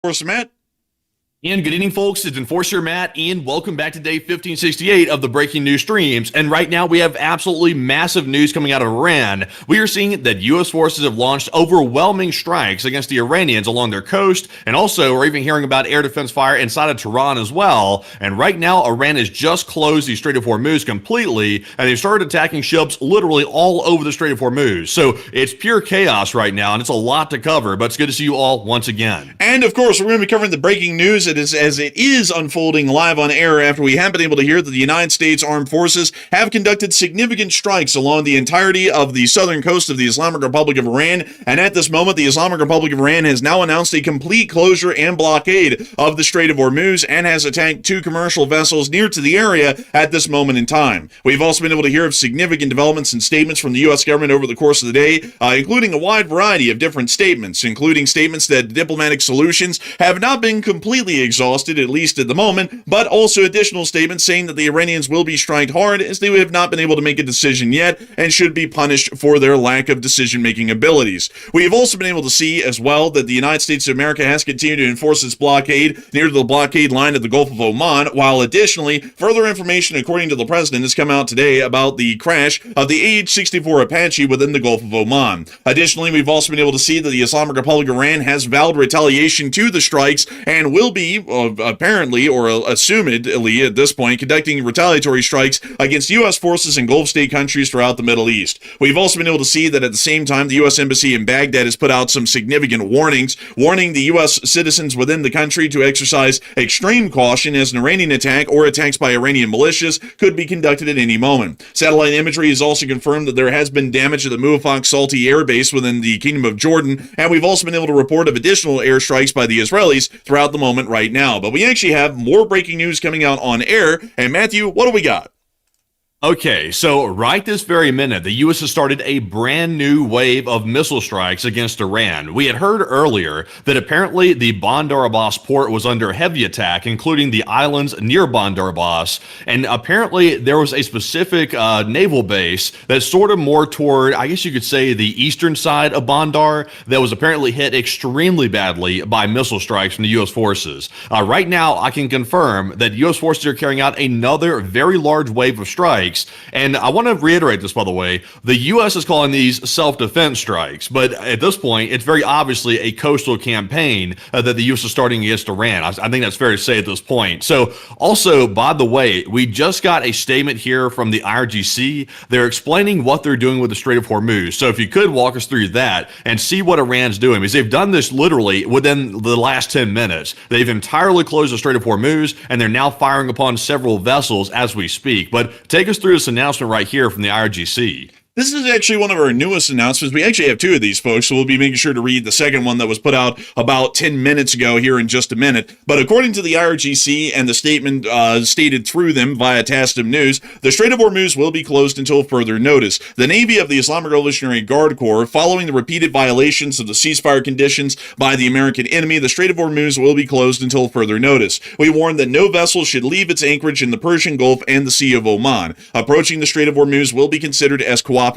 Course, Matt. And good evening, folks. It's Enforcer Matt, and welcome back to day 1568 of the Breaking News Streams. And right now, we have absolutely massive news coming out of Iran. We are seeing that U.S. forces have launched overwhelming strikes against the Iranians along their coast, and also we're even hearing about air defense fire inside of Tehran as well. And right now, Iran has just closed the Strait of Hormuz completely, and they've started attacking ships literally all over the Strait of Hormuz. So it's pure chaos right now, and it's a lot to cover, but it's good to see you all once again. And of course, we're going to be covering the breaking news as it is unfolding live on air after we have been able to hear that the United States Armed Forces have conducted significant strikes along the entirety of the southern coast of the Islamic Republic of Iran. And at this moment, the Islamic Republic of Iran has now announced a complete closure and blockade of the Strait of Hormuz and has attacked two commercial vessels near to the area at this moment in time. We've also been able to hear of significant developments and statements from the U.S. government over the course of the day, including a wide variety of different statements, including statements that diplomatic solutions have not been completely exhausted, at least at the moment, but also additional statements saying that the Iranians will be striked hard as they have not been able to make a decision yet and should be punished for their lack of decision-making abilities. We have also been able to see as well that the United States of America has continued to enforce its blockade near the blockade line of the Gulf of Oman, while additionally, further information according to the president has come out today about the crash of the AH-64 Apache within the Gulf of Oman. Additionally, we've also been able to see that the Islamic Republic of Iran has vowed retaliation to the strikes and will be apparently, or assumedly at this point, conducting retaliatory strikes against U.S. forces in Gulf state countries throughout the Middle East. We've also been able to see that at the same time, the U.S. Embassy in Baghdad has put out some significant warnings, warning the U.S. citizens within the country to exercise extreme caution as an Iranian attack or attacks by Iranian militias could be conducted at any moment. Satellite imagery has also confirmed that there has been damage at the Muwafaq Salti Air Base within the Kingdom of Jordan, and we've also been able to report of additional airstrikes by the Israelis throughout the moment right now. But we actually have more breaking news coming out on air. And Matthew, what do we got? Okay, so right this very minute, the U.S. has started a brand new wave of missile strikes against Iran. We had heard earlier that apparently the Bandar Abbas port was under heavy attack, including the islands near Bandar Abbas, and apparently there was a specific naval base that's sort of more toward, I guess you could say, the eastern side of Bandar that was apparently hit extremely badly by missile strikes from the U.S. forces. Right now, I can confirm that U.S. forces are carrying out another very large wave of strikes. And I want to reiterate this, by the way, the U.S. is calling these self-defense strikes, but at this point, it's very obviously a coastal campaign that the U.S. is starting against Iran. I think that's fair to say at this point. So also, by the way, we just got a statement here from the IRGC. They're explaining what they're doing with the Strait of Hormuz. So if you could walk us through that and see what Iran's doing, because they've done this literally within the last 10 minutes. They've entirely closed the Strait of Hormuz, and they're now firing upon several vessels as we speak. But take us through this announcement right here from the IRGC. This is actually one of our newest announcements. We actually have two of these, folks, so we'll be making sure to read the second one that was put out about 10 minutes ago here in just a minute. But according to the IRGC and the statement stated through them via Tasnim News, the Strait of Hormuz will be closed until further notice. The Navy of the Islamic Revolutionary Guard Corps, following the repeated violations of the ceasefire conditions by the American enemy, the Strait of Hormuz will be closed until further notice. We warn that no vessel should leave its anchorage in the Persian Gulf and the Sea of Oman. Approaching the Strait of Hormuz will be considered as cooperation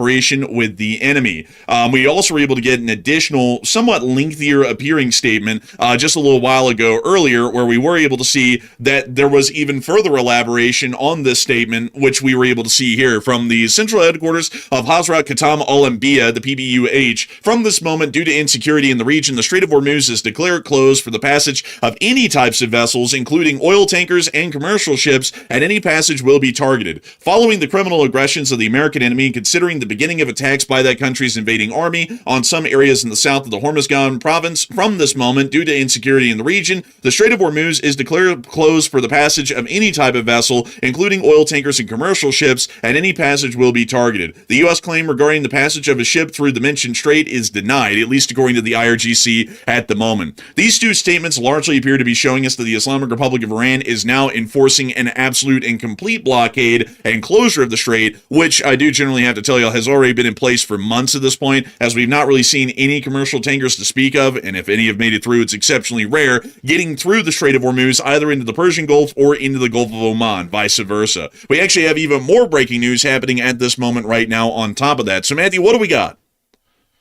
with the enemy. We also were able to get an additional, somewhat lengthier appearing statement just a little while ago earlier, where we were able to see that there was even further elaboration on this statement, which we were able to see here from the central headquarters of Hazrat Khatam al-Anbiya, the PBUH. From this moment, due to insecurity in the region, the Strait of Hormuz is declared closed for the passage of any types of vessels, including oil tankers and commercial ships, and any passage will be targeted. Following the criminal aggressions of the American enemy and considering the beginning of attacks by that country's invading army on some areas in the south of the Hormuzgan province, from this moment, due to insecurity in the region, the Strait of Hormuz is declared closed for the passage of any type of vessel, including oil tankers and commercial ships, and any passage will be targeted. The U.S. claim regarding the passage of a ship through the mentioned strait is denied, at least according to the IRGC at the moment. These two statements largely appear to be showing us that the Islamic Republic of Iran is now enforcing an absolute and complete blockade and closure of the strait, which I do generally have to tell you has already been in place for months at this point, as we've not really seen any commercial tankers to speak of, and if any have made it through, it's exceptionally rare, getting through the Strait of Hormuz either into the Persian Gulf or into the Gulf of Oman, vice versa. We actually have even more breaking news happening at this moment right now on top of that. So Matthew, what do we got?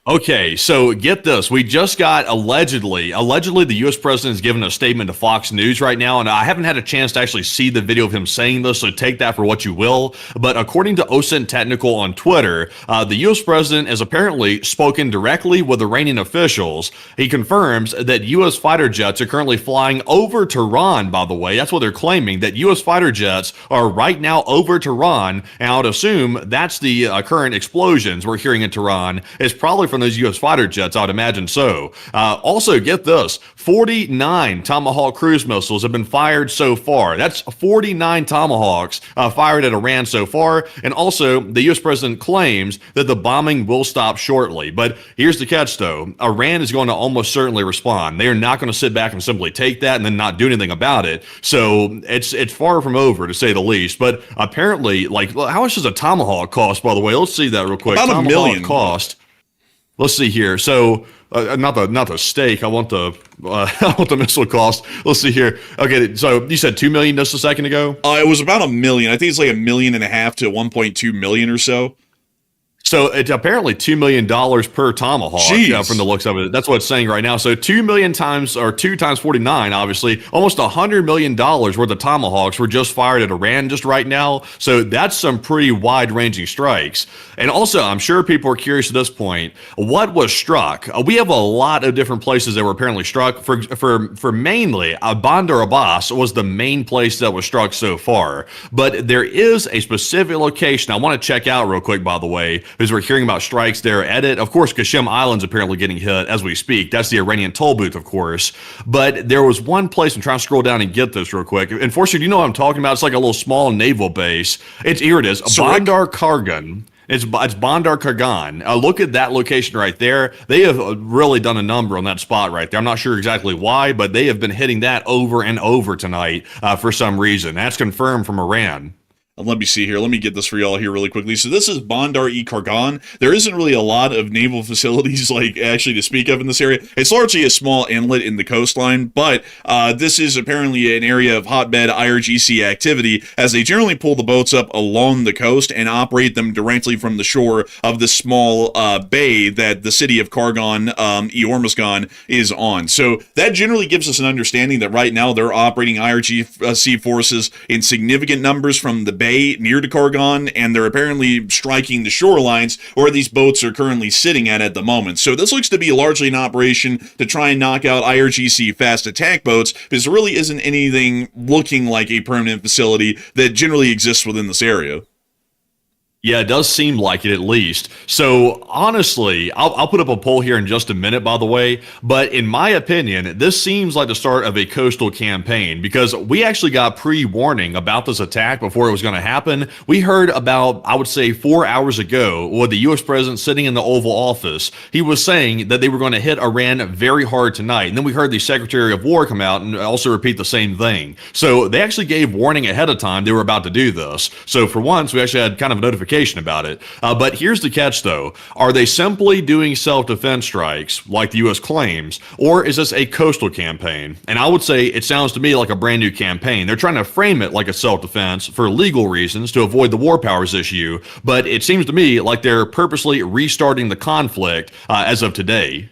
Okay, so get this. We just got allegedly the U.S. president has given a statement to Fox News right now, and I haven't had a chance to actually see the video of him saying this, so take that for what you will. But according to OSINT Technical on Twitter, the U.S. president has apparently spoken directly with Iranian officials. He confirms that U.S. fighter jets are currently flying over Tehran, by the way. That's what they're claiming, that U.S. fighter jets are right now over Tehran, and I would assume that's the current explosions we're hearing in Tehran. It's probably from those U.S. fighter jets, I would imagine so. Also, get this, 49 Tomahawk cruise missiles have been fired so far. That's 49 Tomahawks fired at Iran so far. And also, the U.S. president claims that the bombing will stop shortly. But here's the catch, though. Iran is going to almost certainly respond. They are not going to sit back and simply take that and then not do anything about it. So it's far from over, to say the least. But apparently, like, how much does a Tomahawk cost, by the way? Let's see that real quick. About $1 million. Cost. Let's see here. So, not the steak. I want the I want the missile cost. Let's see here. Okay, so you said $2 million just a second ago. It was about $1 million. I think it's like $1.5 million to $1.2 million or so. So it's apparently $2 million per Tomahawk from the looks of it. That's what it's saying right now. So 2 million times, or 2 times 49, obviously, almost $100 million worth of Tomahawks were just fired at Iran just right now. So that's some pretty wide-ranging strikes. And also, I'm sure people are curious at this point, what was struck? We have a lot of different places that were apparently struck. For mainly, Bandar Abbas was the main place that was struck so far. But there is a specific location I want to check out real quick, by the way, because we're hearing about strikes there at it. Of course, Qasem Island's apparently getting hit as we speak. That's the Iranian toll booth, of course. But there was one place, I'm trying to scroll down and get this real quick. Unfortunately, do you know what I'm talking about? It's like a little small naval base. Here it is, Bandar Kargan. It's Bandar Kargan. Look at that location right there. They have really done a number on that spot right there. I'm not sure exactly why, but they have been hitting that over and over tonight for some reason. That's confirmed from Iran. Let me see here. Let me get this for y'all here really quickly. So this is Bandar-e Kargan. There isn't really a lot of naval facilities like actually to speak of in this area. It's largely a small inlet in the coastline, but this is apparently an area of hotbed IRGC activity as they generally pull the boats up along the coast and operate them directly from the shore of the small bay that the city of Kargan, Hormuz is on. So that generally gives us an understanding that right now they're operating IRGC forces in significant numbers from the bay near to Kargan, and they're apparently striking the shorelines where these boats are currently sitting at the moment. So this looks to be largely an operation to try and knock out IRGC fast attack boats, because there really isn't anything looking like a permanent facility that generally exists within this area. Yeah, it does seem like it at least. So honestly, I'll put up a poll here in just a minute, by the way. But in my opinion, this seems like the start of a coastal campaign because we actually got pre-warning about this attack before it was going to happen. We heard about, I would say 4 hours ago, with the U.S. president sitting in the Oval Office. He was saying that they were going to hit Iran very hard tonight. And then we heard the Secretary of War come out and also repeat the same thing. So they actually gave warning ahead of time they were about to do this. So for once, we actually had kind of a notification about it. But here's the catch, though. Are they simply doing self-defense strikes, like the U.S. claims, or is this a coastal campaign? And I would say it sounds to me like a brand new campaign. They're trying to frame it like a self-defense for legal reasons to avoid the war powers issue, but it seems to me like they're purposely restarting the conflict as of today.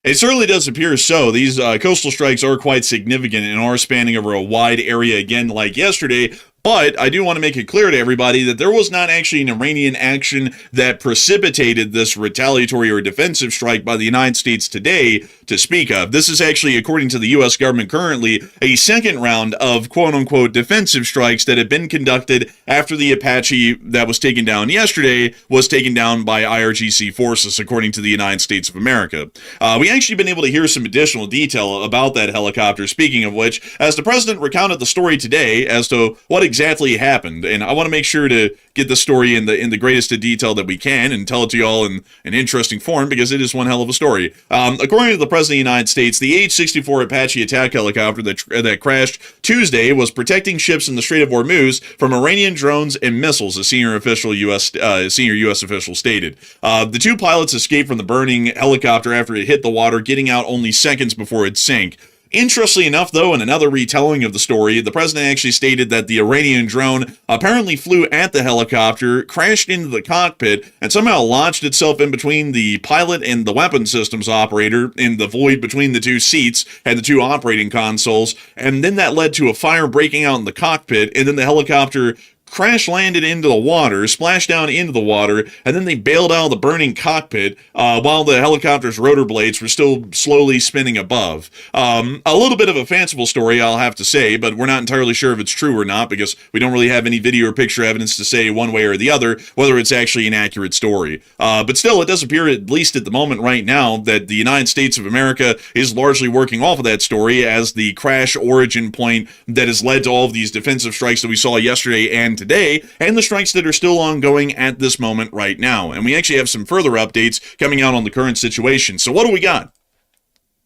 It certainly does appear so. These coastal strikes are quite significant and are spanning over a wide area again like yesterday. But I do want to make it clear to everybody that there was not actually an Iranian action that precipitated this retaliatory or defensive strike by the United States today to speak of. This is actually, according to the U.S. government currently, a second round of quote-unquote defensive strikes that have been conducted after the Apache that was taken down yesterday was taken down by IRGC forces, according to the United States of America. We actually been able to hear some additional detail about that helicopter, speaking of which, as the president recounted the story today as to what exactly happened, and I want to make sure to get the story in the greatest of detail that we can and tell it to y'all in an interesting form because it is one hell of a story. According to the President of the United States, the AH-64 Apache attack helicopter that crashed Tuesday was protecting ships in the Strait of Hormuz from Iranian drones and missiles, a senior U.S. official stated. The two pilots escaped from the burning helicopter after it hit the water, getting out only seconds before it sank. Interestingly enough, though, in another retelling of the story, the president actually stated that the Iranian drone apparently flew at the helicopter, crashed into the cockpit, and somehow launched itself in between the pilot and the weapon systems operator in the void between the two seats and the two operating consoles, and then that led to a fire breaking out in the cockpit, and then the helicopter crash landed into the water, splashed down into the water, and then they bailed out of the burning cockpit while the helicopter's rotor blades were still slowly spinning above. A little bit of a fanciful story, I'll have to say, but we're not entirely sure if it's true or not because we don't really have any video or picture evidence to say one way or the other whether it's actually an accurate story. But still, it does appear, at least at the moment right now, that the United States of America is largely working off of that story as the crash origin point that has led to all of these defensive strikes that we saw yesterday and today, and the strikes that are still ongoing at this moment right now. And we actually have some further updates coming out on the current situation. So what do we got?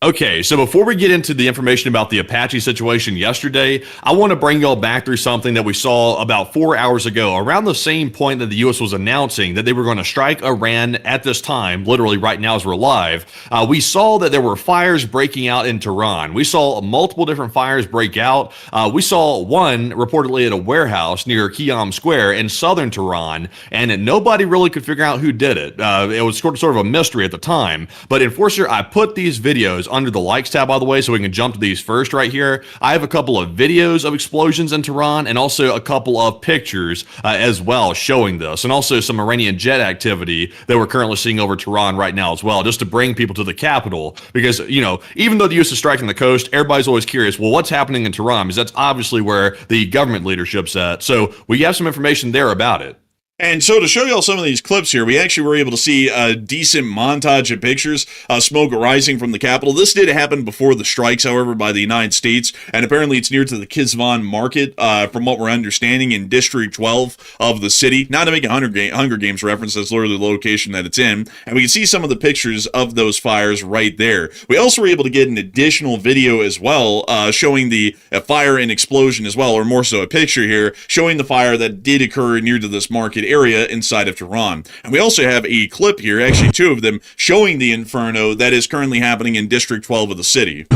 Okay, so before we get into the information about the Apache situation yesterday, I want to bring y'all back through something that we saw about 4 hours ago, around the same point that the U.S. was announcing that they were going to strike Iran at this time, literally right now as we're live. We saw that there were fires breaking out in Tehran. We saw multiple different fires break out. We saw one reportedly at a warehouse near Qiyam Square in southern Tehran, and nobody really could figure out who did it. It was sort of a mystery at the time, but Enforcer, I put these videos under the likes tab, by the way, so we can jump to these first right here. I have a couple of videos of explosions in Tehran and also a couple of pictures as well showing this, and also some Iranian jet activity that we're currently seeing over Tehran right now as well, just to bring people to the capital. Because, you know, even though the U.S. is striking the coast, everybody's always curious, well, what's happening in Tehran? Because that's obviously where the government leadership's at. So we have some information there about it. And so to show y'all some of these clips here, we actually were able to see a decent montage of pictures, smoke rising from the Capitol. This did happen before the strikes, however, by the United States, and apparently it's near to the Kizvan Market, from what we're understanding, in District 12 of the city. Not to make a Hunger Games reference, that's literally the location that it's in. And we can see some of the pictures of those fires right there. We also were able to get an additional video as well, showing the fire and explosion as well, or more so a picture here, showing the fire that did occur near to this market area inside of Tehran. And we also have a clip here, actually two of them, showing the inferno that is currently happening in District 12 of the city.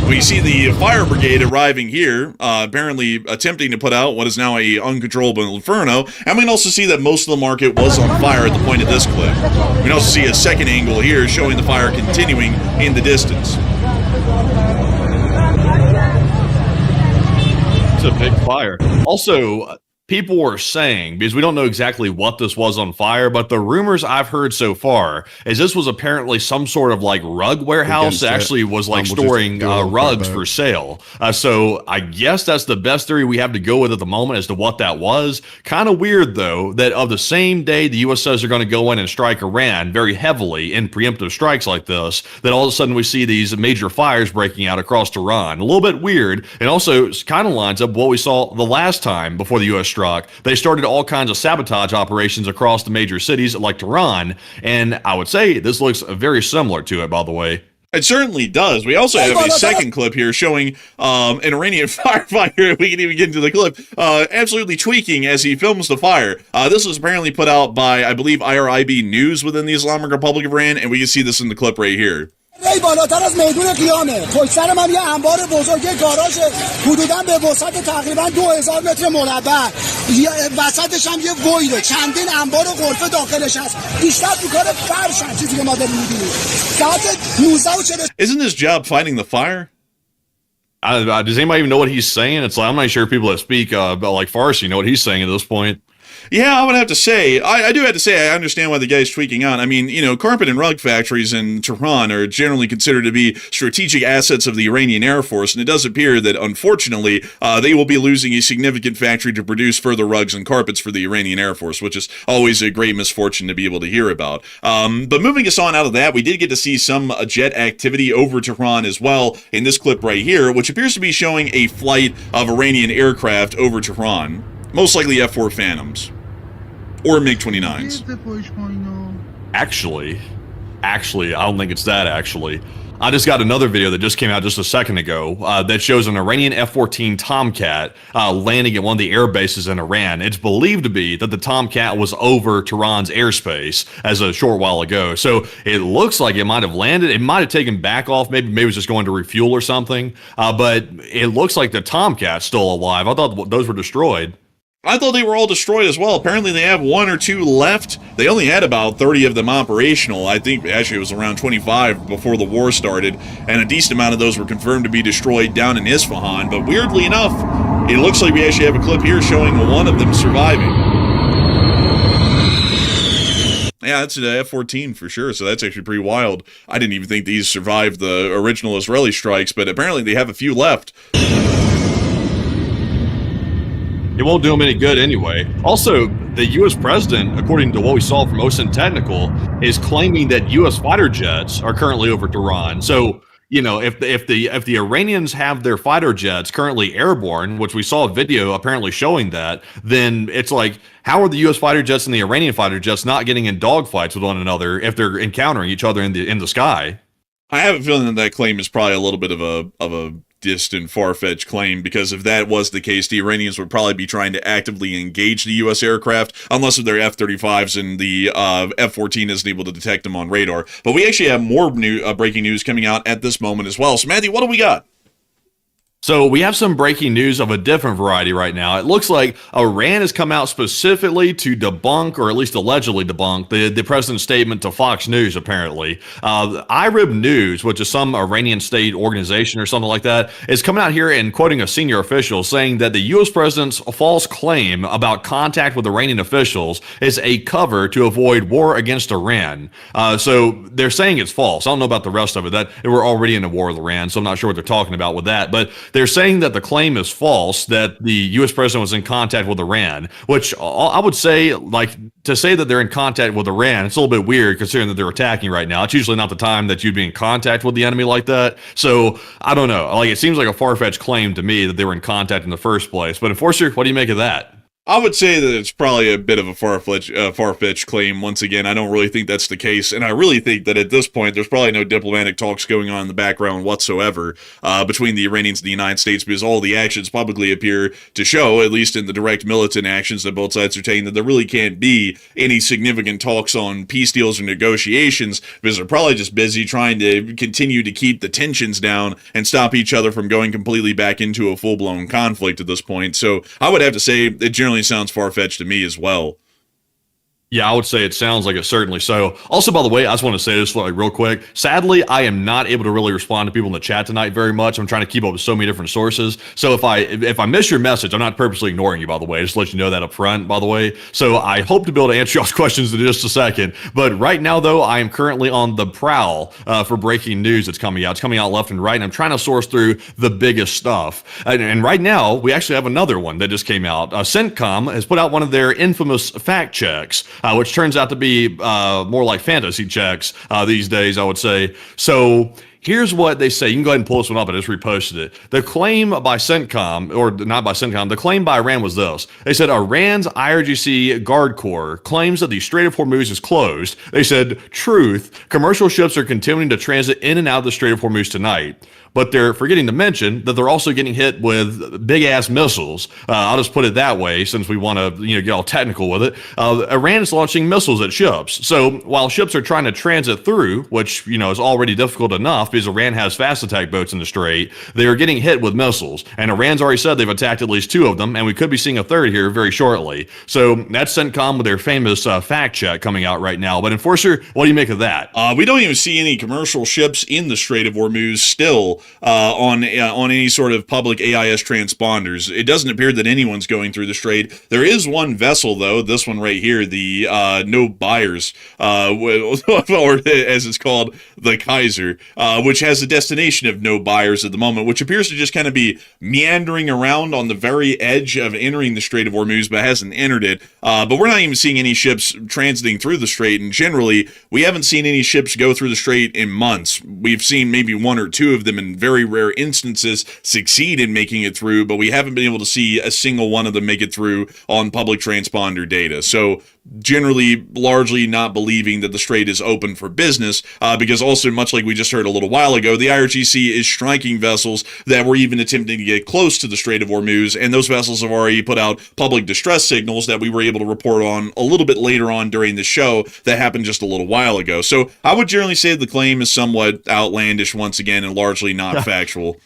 We see the fire brigade arriving here, apparently attempting to put out what is now a uncontrollable inferno, and we can also see that most of the market was on fire at the point of this clip. We can also see a second angle here showing the fire continuing in the distance. It's a big fire. Also, people were saying, because we don't know exactly what this was on fire, but the rumors I've heard so far is this was apparently some sort of like rug warehouse that actually was like storing rugs for sale. So I guess that's the best theory we have to go with at the moment as to what that was. Kind of weird, though, that of the same day the U.S. says they're going to go in and strike Iran very heavily in preemptive strikes like this, that all of a sudden we see these major fires breaking out across Tehran. A little bit weird, and also kind of lines up what we saw the last time before the U.S. struck. They started all kinds of sabotage operations across the major cities like Tehran, and I would say this looks very similar to it, by the way. It certainly does. We also have a second clip here showing an Iranian firefighter. We can even get into the clip. Absolutely tweaking as he films the fire. This was apparently put out by, I believe, IRIB News within the Islamic Republic of Iran, and we can see this in the clip right here. ای بالاتر از میدون قیامه. پشت سر من یه انبار بزرگ گاراژ حدوداً به وسعت تقریباً 2000 متر مربع. وسطش هم یه ویره. چندین انبار و غرفه داخلش هست. بیشتر تو کار فرشن چیزی که ما داریم می‌بینیم. ساعت 19:40. Isn't his job fighting the fire? Does anybody even know what he's saying? It's like, I'm not sure people that speak like Farsi know what he's saying at this point. Yeah, I would have to say, I do have to say, I understand why the guy's tweaking out. I mean, you know, carpet and rug factories in Tehran are generally considered to be strategic assets of the Iranian Air Force, and it does appear that, unfortunately, they will be losing a significant factory to produce further rugs and carpets for the Iranian Air Force, which is always a great misfortune to be able to hear about. But moving us on out of that, we did get to see some jet activity over Tehran as well in this clip right here, which appears to be showing a flight of Iranian aircraft over Tehran, most likely F-4 Phantoms. Or MiG-29s. Actually, I don't think it's that, actually. I just got another video that just came out just a second ago that shows an Iranian F-14 Tomcat landing at one of the air bases in Iran. It's believed to be that the Tomcat was over Tehran's airspace as a short while ago. So it looks like it might have landed. It might have taken back off. Maybe it was just going to refuel or something. But it looks like the Tomcat's still alive. I thought those were destroyed. I thought they were all destroyed as well. Apparently they have 1 or 2 left. They only had about 30 of them operational. I think actually it was around 25 before the war started, and a decent amount of those were confirmed to be destroyed down in Isfahan. But weirdly enough, it looks like we actually have a clip here showing one of them surviving. Yeah, that's an F-14 for sure, so that's actually pretty wild. I didn't even think these survived the original Israeli strikes, but apparently they have a few left. It won't do them any good anyway. Also, the U.S. president, according to what we saw from OSINT Technical, is claiming that U.S. fighter jets are currently over Tehran. So, you know, if the Iranians have their fighter jets currently airborne, which we saw a video apparently showing that, then it's like, how are the U.S. fighter jets and the Iranian fighter jets not getting in dogfights with one another if they're encountering each other in the sky? I have a feeling that claim is probably a little bit of a distant, far-fetched claim, because if that was the case, the Iranians would probably be trying to actively engage the U.S. aircraft, unless they're F-35s and the F-14 isn't able to detect them on radar. But we actually have more breaking news coming out at this moment as well. So, Matthew, what do we got? So we have some breaking news of a different variety right now. It looks like Iran has come out specifically to debunk, or at least allegedly debunk, the president's statement to Fox News, apparently. IRIB News, which is some Iranian state organization or something like that, is coming out here and quoting a senior official saying that the U.S. president's false claim about contact with Iranian officials is a cover to avoid war against Iran. So they're saying it's false. I don't know about the rest of it. That we're already in a war with Iran, so I'm not sure what they're talking about with that. But they're saying that the claim is false, that the U.S. president was in contact with Iran, which I would say, like, to say that they're in contact with Iran, it's a little bit weird considering that they're attacking right now. It's usually not the time that you'd be in contact with the enemy like that. So I don't know. Like, it seems like a far-fetched claim to me that they were in contact in the first place. But Enforcer, what do you make of that? I would say that it's probably a bit of a far-fetched claim. Once again, I don't really think that's the case, and I really think that at this point, there's probably no diplomatic talks going on in the background whatsoever between the Iranians and the United States, because all the actions publicly appear to show, at least in the direct militant actions that both sides are taking, that there really can't be any significant talks on peace deals or negotiations, because they're probably just busy trying to continue to keep the tensions down and stop each other from going completely back into a full-blown conflict at this point. So I would have to say it generally sounds far-fetched to me as well. Yeah, I would say it sounds like it, certainly so. Also, by the way, I just want to say this like real quick. Sadly, I am not able to really respond to people in the chat tonight very much. I'm trying to keep up with so many different sources. So if I miss your message, I'm not purposely ignoring you, by the way. Just to let you know that up front, by the way. So I hope to be able to answer y'all's questions in just a second. But right now, though, I am currently on the prowl for breaking news that's coming out. It's coming out left and right, and I'm trying to source through the biggest stuff. And right now, we actually have another one that just came out. CENTCOM has put out one of their infamous fact checks, which turns out to be more like fantasy checks these days, I would say. So here's what they say. You can go ahead and pull this one up. I just reposted it. The claim by CENTCOM, or not by CENTCOM, the claim by Iran was this. They said Iran's IRGC Guard Corps claims that the Strait of Hormuz is closed. They said, truth, commercial ships are continuing to transit in and out of the Strait of Hormuz tonight. But they're forgetting to mention that they're also getting hit with big-ass missiles. I'll just put it that way, since we want to get all technical with it. Iran is launching missiles at ships. So while ships are trying to transit through, which is already difficult enough because Iran has fast attack boats in the Strait, they are getting hit with missiles. And Iran's already said they've attacked at least 2 of them, and we could be seeing a third here very shortly. So that's CENTCOM with their famous fact check coming out right now. But Enforcer, what do you make of that? We don't even see any commercial ships in the Strait of Hormuz still. On any sort of public AIS transponders. It doesn't appear that anyone's going through the strait. There is one vessel, though, this one right here, the No Buyers, or as it's called, the Kaiser, which has a destination of no buyers at the moment, which appears to just kind of be meandering around on the very edge of entering the Strait of Hormuz, but hasn't entered it. But we're not even seeing any ships transiting through the strait, and generally, we haven't seen any ships go through the strait in months. We've seen maybe 1 or 2 of them in very rare instances succeed in making it through, but we haven't been able to see a single one of them make it through on public transponder data. So generally largely not believing that the strait is open for business, because also, much like we just heard a little while ago, the IRGC is striking vessels that were even attempting to get close to the Strait of Hormuz, and those vessels have already put out public distress signals that we were able to report on a little bit later on during the show that happened just a little while ago. So I would generally say the claim is somewhat outlandish once again and largely not factual.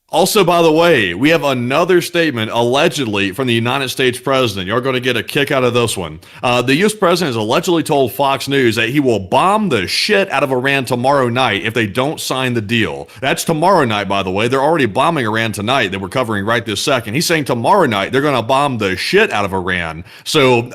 Also, by the way, we have another statement allegedly from the United States president. You're going to get a kick out of this one. The U.S. president has allegedly told Fox News that he will bomb the shit out of Iran tomorrow night if they don't sign the deal. That's tomorrow night, by the way. They're already bombing Iran tonight that we're covering right this second. He's saying tomorrow night they're going to bomb the shit out of Iran. So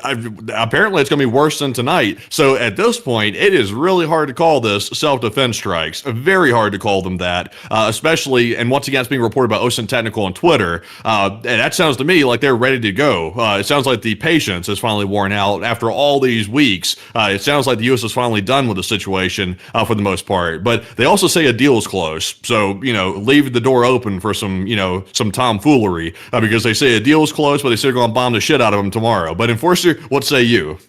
apparently it's going to be worse than tonight. So at this point, it is really hard to call this self-defense strikes. Very hard to call them that, especially, and once again, it's being reported by Ocean Technical on Twitter, and that sounds to me like they're ready to go. It sounds like the patience is finally worn out after all these weeks. It sounds like the U.S. is finally done with the situation for the most part. But they also say a deal is close, so leave the door open for some tomfoolery because they say a deal is close, but they say they're going to bomb the shit out of them tomorrow. But Enforcer, what say you?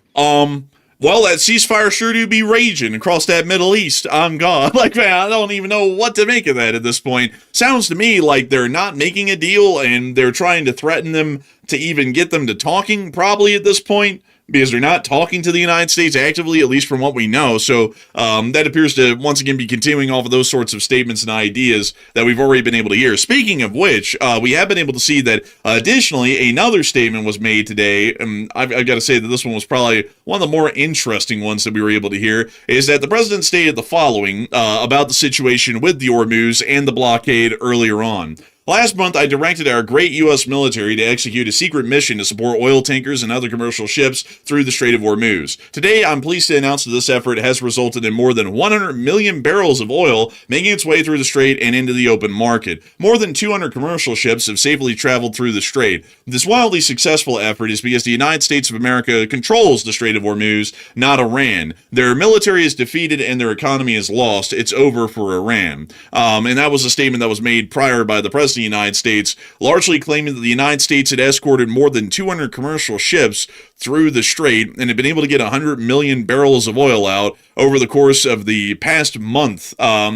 Well, that ceasefire sure do be raging across that Middle East. I'm God. Like, man, I don't even know what to make of that at this point. Sounds to me like they're not making a deal and they're trying to threaten them to even get them to talking probably at this point, because they're not talking to the United States actively, at least from what we know. So that appears to once again be continuing off of those sorts of statements and ideas that we've already been able to hear. Speaking of which, we have been able to see that additionally another statement was made today, and I've got to say that this one was probably one of the more interesting ones that we were able to hear, is that the president stated the following about the situation with the Hormuz and the blockade earlier on. Last month, I directed our great U.S. military to execute a secret mission to support oil tankers and other commercial ships through the Strait of Hormuz. Today, I'm pleased to announce that this effort has resulted in more than 100 million barrels of oil making its way through the strait and into the open market. More than 200 commercial ships have safely traveled through the strait. This wildly successful effort is because the United States of America controls the Strait of Hormuz, not Iran. Their military is defeated and their economy is lost. It's over for Iran. And that was a statement that was made prior by the president of the United States, largely claiming that the United States had escorted more than 200 commercial ships through the strait and had been able to get 100 million barrels of oil out over the course of the past month. Let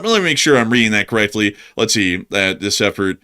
me make sure I'm reading that correctly. Let's see, this effort.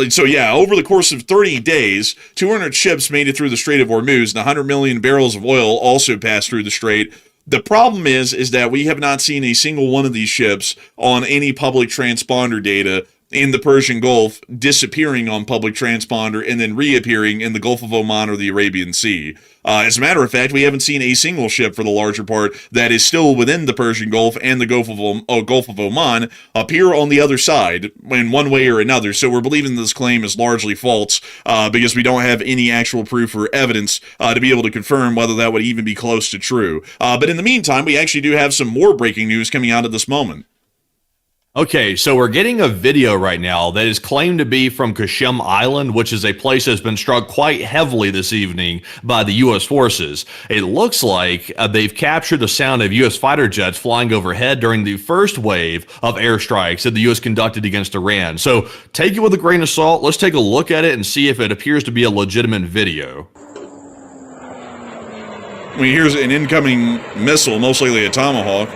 So yeah, over the course of 30 days, 200 ships made it through the Strait of Hormuz, and 100 million barrels of oil also passed through the strait. The problem is that we have not seen a single one of these ships on any public transponder data in the Persian Gulf disappearing on public transponder and then reappearing in the Gulf of Oman or the Arabian Sea. As a matter of fact, we haven't seen a single ship for the larger part that is still within the Persian Gulf and the Gulf of Oman appear on the other side in one way or another. So we're believing this claim is largely false because we don't have any actual proof or evidence to be able to confirm whether that would even be close to true. But in the meantime, we actually do have some more breaking news coming out at this moment. Okay, so we're getting a video right now that is claimed to be from Qasem Island, which is a place that's been struck quite heavily this evening by the U.S. forces. It looks like they've captured the sound of U.S. fighter jets flying overhead during the first wave of airstrikes that the U.S. conducted against Iran. So take it with a grain of salt. Let's take a look at it and see if it appears to be a legitimate video. I mean, here's an incoming missile, most likely a Tomahawk.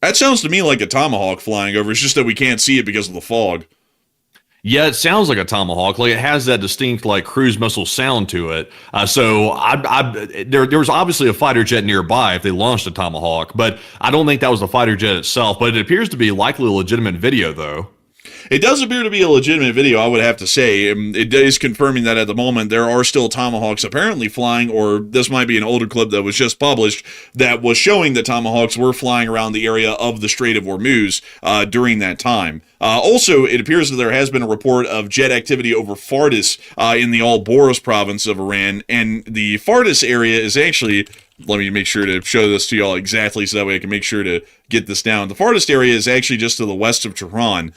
That sounds to me like a Tomahawk flying over. It's just that we can't see it because of the fog. Yeah, it sounds like a Tomahawk. Like, it has that distinct, like, cruise missile sound to it. There was obviously a fighter jet nearby if they launched a Tomahawk, but I don't think that was the fighter jet itself. But it appears to be likely a legitimate video, though. It does appear to be a legitimate video, I would have to say. It is confirming that at the moment there are still Tomahawks apparently flying, or this might be an older clip that was just published that was showing that Tomahawks were flying around the area of the Strait of Hormuz during that time. Also, it appears that there has been a report of jet activity over Fardis in the Al-Boros province of Iran, and the Fardis area is actually... Let me make sure to show this to y'all exactly so that way I can make sure to get this down. The farthest area is actually just to the west of Tehran,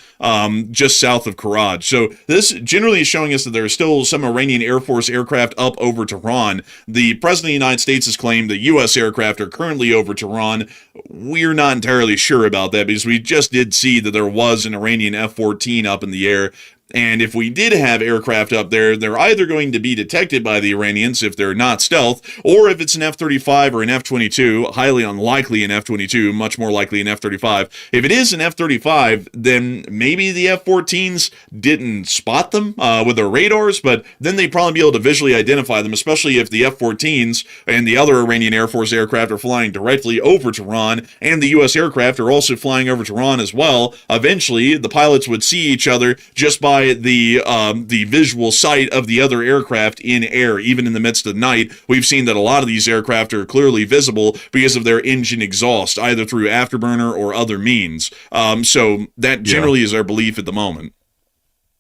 just south of Karaj. So this generally is showing us that there are still some Iranian Air Force aircraft up over Tehran. The President of the United States has claimed that U.S. aircraft are currently over Tehran. We're not entirely sure about that because we just did see that there was an Iranian F-14 up in the air. And if we did have aircraft up there, they're either going to be detected by the Iranians if they're not stealth, or if it's an F-35 or an F-22, highly unlikely an F-22, much more likely an F-35. If it is an F-35, then maybe the F-14s didn't spot them with their radars, but then they'd probably be able to visually identify them, especially if the F-14s and the other Iranian Air Force aircraft are flying directly over Tehran, and the U.S. aircraft are also flying over Tehran as well. Eventually, the pilots would see each other just by the visual sight of the other aircraft in air, even in the midst of the night. We've seen that a lot of these aircraft are clearly visible because of their engine exhaust, either through afterburner or other means. So that generally is our belief at the moment.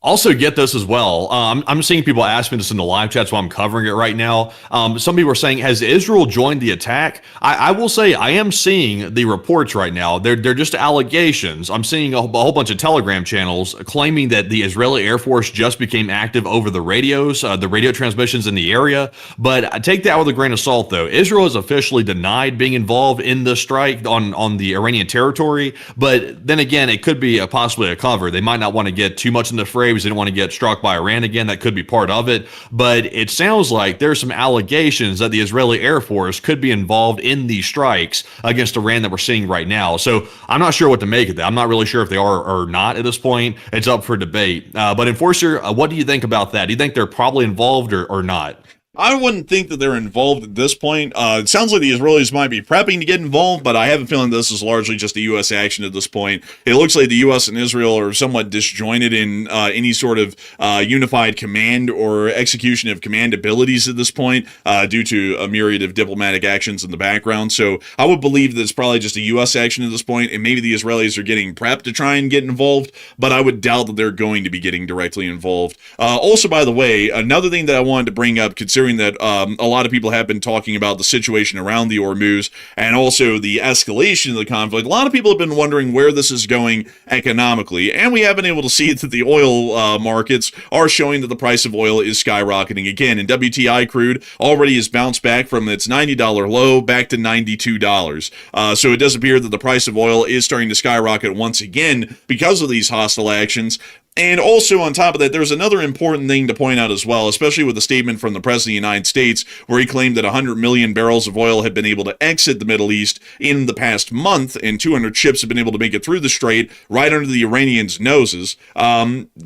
Also, get this as well. I'm seeing people ask me this in the live chats while I'm covering it right now. Some people are saying, has Israel joined the attack? I will say I am seeing the reports right now. They're just allegations. I'm seeing a whole bunch of Telegram channels claiming that the Israeli Air Force just became active over the radios, the radio transmissions in the area. But I take that with a grain of salt, though. Israel has officially denied being involved in the strike on the Iranian territory. But then again, it could be possibly a cover. They might not want to get too much in the fray. They didn't want to get struck by Iran again. That could be part of it. But it sounds like there's some allegations that the Israeli Air Force could be involved in these strikes against Iran that we're seeing right now. So I'm not sure what to make of that. I'm not really sure if they are or not at this point. It's up for debate. But Enforcer, what do you think about that? Do you think they're probably involved or not? I wouldn't think that they're involved at this point. It sounds like the Israelis might be prepping to get involved, but I have a feeling this is largely just a U.S. action at this point. It looks like the U.S. and Israel are somewhat disjointed in any sort of unified command or execution of command abilities at this point due to a myriad of diplomatic actions in the background. So I would believe that it's probably just a U.S. action at this point, and maybe the Israelis are getting prepped to try and get involved, but I would doubt that they're going to be getting directly involved. Also, by the way, another thing that I wanted to bring up, considering that a lot of people have been talking about the situation around the Hormuz and also the escalation of the conflict. A lot of people have been wondering where this is going economically, and we have been able to see that the oil markets are showing that the price of oil is skyrocketing again, and WTI crude already has bounced back from its $90 low back to $92. So it does appear that the price of oil is starting to skyrocket once again because of these hostile actions. And also, on top of that, there's another important thing to point out as well, especially with the statement from the President of the United States, where he claimed that 100 million barrels of oil had been able to exit the Middle East in the past month, and 200 ships have been able to make it through the strait right under the Iranians' noses.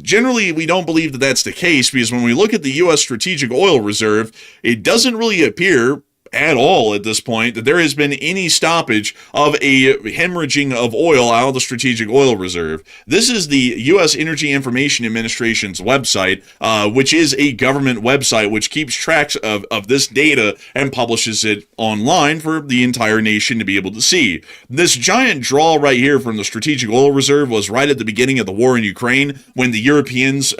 Generally, we don't believe that that's the case, because when we look at the U.S. Strategic Oil Reserve, it doesn't really appear at all at this point that there has been any stoppage of a hemorrhaging of oil out of the Strategic Oil Reserve. This is the U.S. Energy Information Administration's website, which is a government website which keeps track of this data and publishes it online for the entire nation to be able to see. This giant draw right here from the Strategic Oil Reserve was right at the beginning of the war in Ukraine, when the Europeans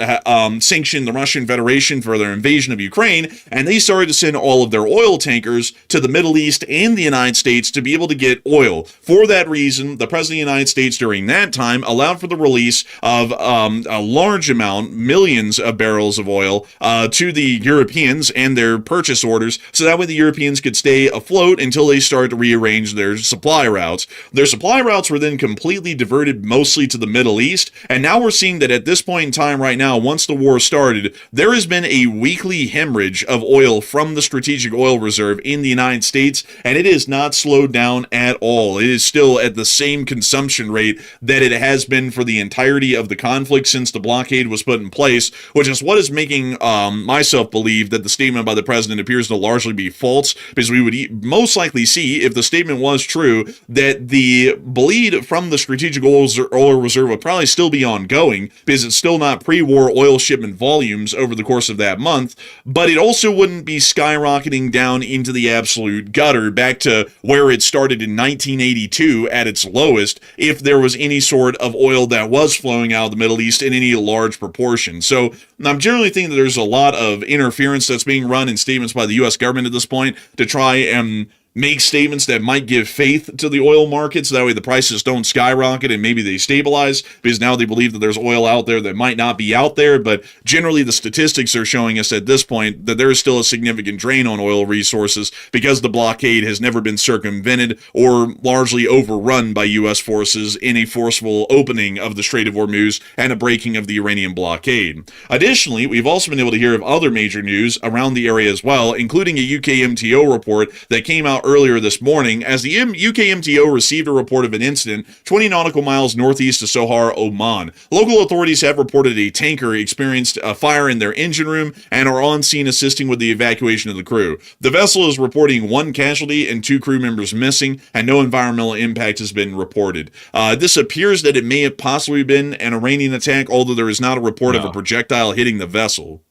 sanctioned the Russian Federation for their invasion of Ukraine, and they started to send all of their oil tankers to the Middle East and the United States to be able to get oil. For that reason, the President of the United States during that time allowed for the release of a large amount, millions of barrels of oil to the Europeans and their purchase orders, so that way the Europeans could stay afloat until they started to rearrange their supply routes. Their supply routes were then completely diverted mostly to the Middle East, and now we're seeing that at this point in time right now, once the war started, there has been a weekly hemorrhage of oil from the Strategic Oil Reserve in the United States, and it is not slowed down at all. It is still at the same consumption rate that it has been for the entirety of the conflict since the blockade was put in place, which is what is making myself believe that the statement by the president appears to largely be false, because we would most likely see, if the statement was true, that the bleed from the Strategic Oil Reserve would probably still be ongoing, because it's still not pre-war oil shipment volumes over the course of that month, but it also wouldn't be skyrocketing down into the absolute gutter back to where it started in 1982 at its lowest, if there was any sort of oil that was flowing out of the Middle East in any large proportion. So I'm generally thinking that there's a lot of interference that's being run in statements by the U.S. government at this point to try and make statements that might give faith to the oil markets. That way the prices don't skyrocket and maybe they stabilize, because now they believe that there's oil out there that might not be out there. But generally the statistics are showing us at this point that there is still a significant drain on oil resources because the blockade has never been circumvented or largely overrun by U.S. forces in a forceful opening of the Strait of Hormuz and a breaking of the Iranian blockade. Additionally, we've also been able to hear of other major news around the area as well, including a UK MTO report that came out earlier this morning, as the UK MTO received a report of an incident 20 nautical miles northeast of Sohar, Oman. Local authorities have reported a tanker experienced a fire in their engine room and are on scene assisting with the evacuation of the crew. The vessel is reporting 1 casualty and 2 crew members missing, and no environmental impact has been reported. This appears that it may have possibly been an Iranian attack, although there is not a report of a projectile hitting the vessel.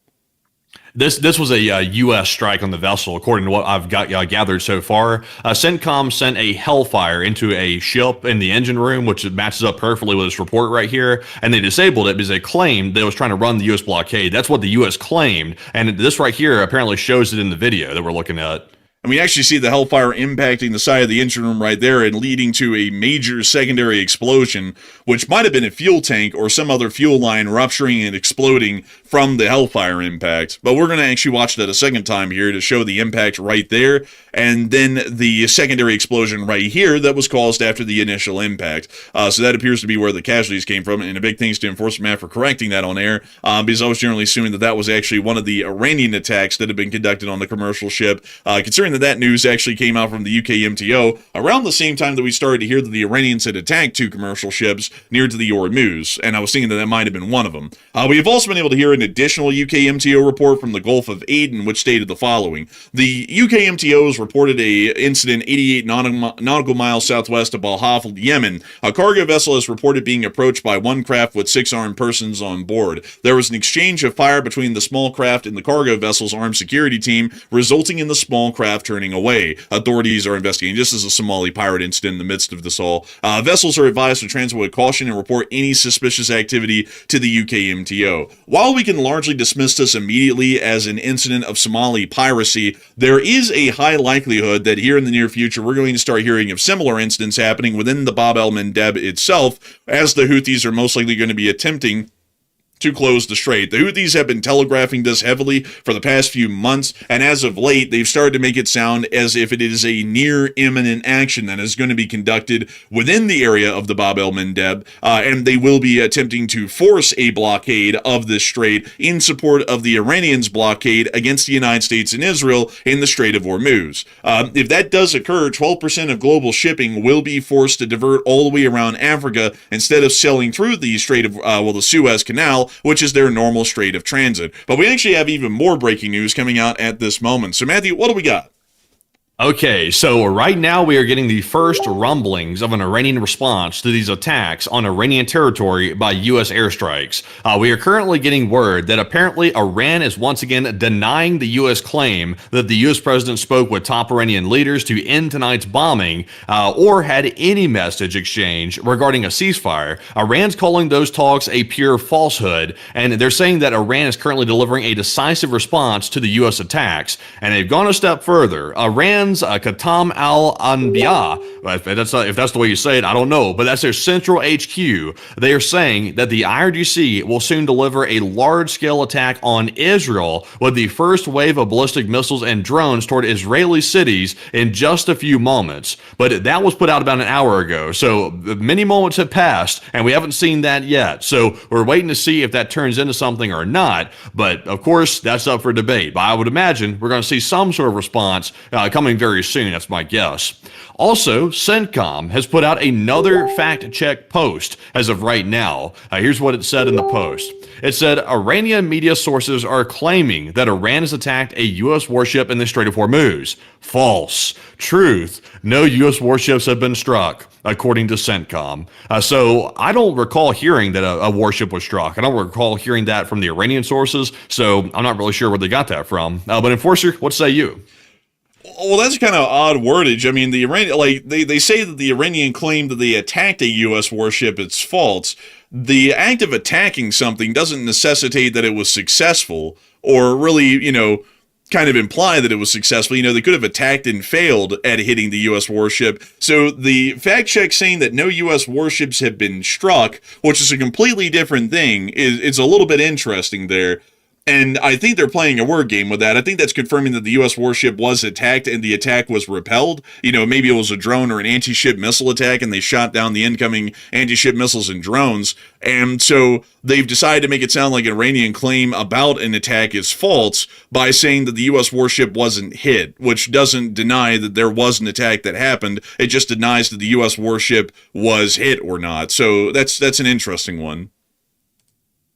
This was a U.S. strike on the vessel, according to what I've gathered so far. CENTCOM sent a Hellfire into a ship in the engine room, which matches up perfectly with this report right here, and they disabled it because they claimed that it was trying to run the U.S. blockade. That's what the U.S. claimed, and this right here apparently shows it in the video that we're looking at. And we actually see the Hellfire impacting the side of the engine room right there and leading to a major secondary explosion, which might have been a fuel tank or some other fuel line rupturing and exploding from the Hellfire impact. But we're going to actually watch that a second time here to show the impact right there, and then the secondary explosion right here that was caused after the initial impact. So that appears to be where the casualties came from, and a big thanks to Enforcement Matt for correcting that on air, because I was generally assuming that that was actually one of the Iranian attacks that had been conducted on the commercial ship, considering that news actually came out from the UK MTO around the same time that we started to hear that the Iranians had attacked 2 commercial ships near to the Hormuz, and I was thinking that that might have been one of them. We have also been able to hear an additional UK MTO report from the Gulf of Aden, which stated the following. The UK MTO has reported a incident 88 nautical miles southwest of Al-Haf, Yemen. A cargo vessel is reported being approached by 1 craft with 6 armed persons on board. There was an exchange of fire between the small craft and the cargo vessel's armed security team, resulting in the small craft turning away. Authorities are investigating. This is a Somali pirate incident in the midst of this all. Vessels are advised to transit with caution and report any suspicious activity to the UK MTO. While we can largely dismiss this immediately as an incident of Somali piracy, there is a high likelihood that here in the near future we're going to start hearing of similar incidents happening within the Bab el-Mandeb itself, as the Houthis are most likely going to be attempting to close the strait. The Houthis have been telegraphing this heavily for the past few months, and as of late, they've started to make it sound as if it is a near imminent action that is going to be conducted within the area of the Bab el-Mandeb, and they will be attempting to force a blockade of this strait in support of the Iranians' blockade against the United States and Israel in the Strait of Hormuz. If that does occur, 12% of global shipping will be forced to divert all the way around Africa instead of sailing through the Strait of, the Suez Canal, which is their normal strait of transit. But we actually have even more breaking news coming out at this moment. So Matthew, what do we got? Okay, so right now we are getting the first rumblings of an Iranian response to these attacks on Iranian territory by U.S. airstrikes. We are currently getting word that apparently Iran is once again denying the U.S. claim that the U.S. president spoke with top Iranian leaders to end tonight's bombing or had any message exchange regarding a ceasefire. Iran's calling those talks a pure falsehood, and they're saying that Iran is currently delivering a decisive response to the U.S. attacks. And they've gone a step further. Iran's Qatam al-Anbiya, if that's the way you say it, I don't know, but that's their central HQ. They are saying that the IRGC will soon deliver a large-scale attack on Israel with the first wave of ballistic missiles and drones toward Israeli cities in just a few moments. But that was put out about an hour ago, so many moments have passed, and we haven't seen that yet. So we're waiting to see if that turns into something or not, but of course, that's up for debate. But I would imagine we're going to see some sort of response coming very soon. That's my guess. Also, CENTCOM has put out another fact-check post as of right now. Here's what it said in the post. It said, Iranian media sources are claiming that Iran has attacked a U.S. warship in the Strait of Hormuz. False. Truth. No U.S. warships have been struck, according to CENTCOM. So I don't recall hearing that a warship was struck. I don't recall hearing that from the Iranian sources, so I'm not really sure where they got that from. But Enforcer, what say you? Well, that's kind of odd wordage. I mean, the Iranian, they say that the Iranian claim that they attacked a U.S. warship, it's false. The act of attacking something doesn't necessitate that it was successful or really, kind of imply that it was successful. They could have attacked and failed at hitting the U.S. warship. So the fact check saying that no U.S. warships have been struck, which is a completely different thing, is a little bit interesting there. And I think they're playing a word game with that. I think that's confirming that the U.S. warship was attacked and the attack was repelled. Maybe it was a drone or an anti-ship missile attack and they shot down the incoming anti-ship missiles and drones. And so they've decided to make it sound like an Iranian claim about an attack is false by saying that the U.S. warship wasn't hit, which doesn't deny that there was an attack that happened. It just denies that the U.S. warship was hit or not. So that's an interesting one.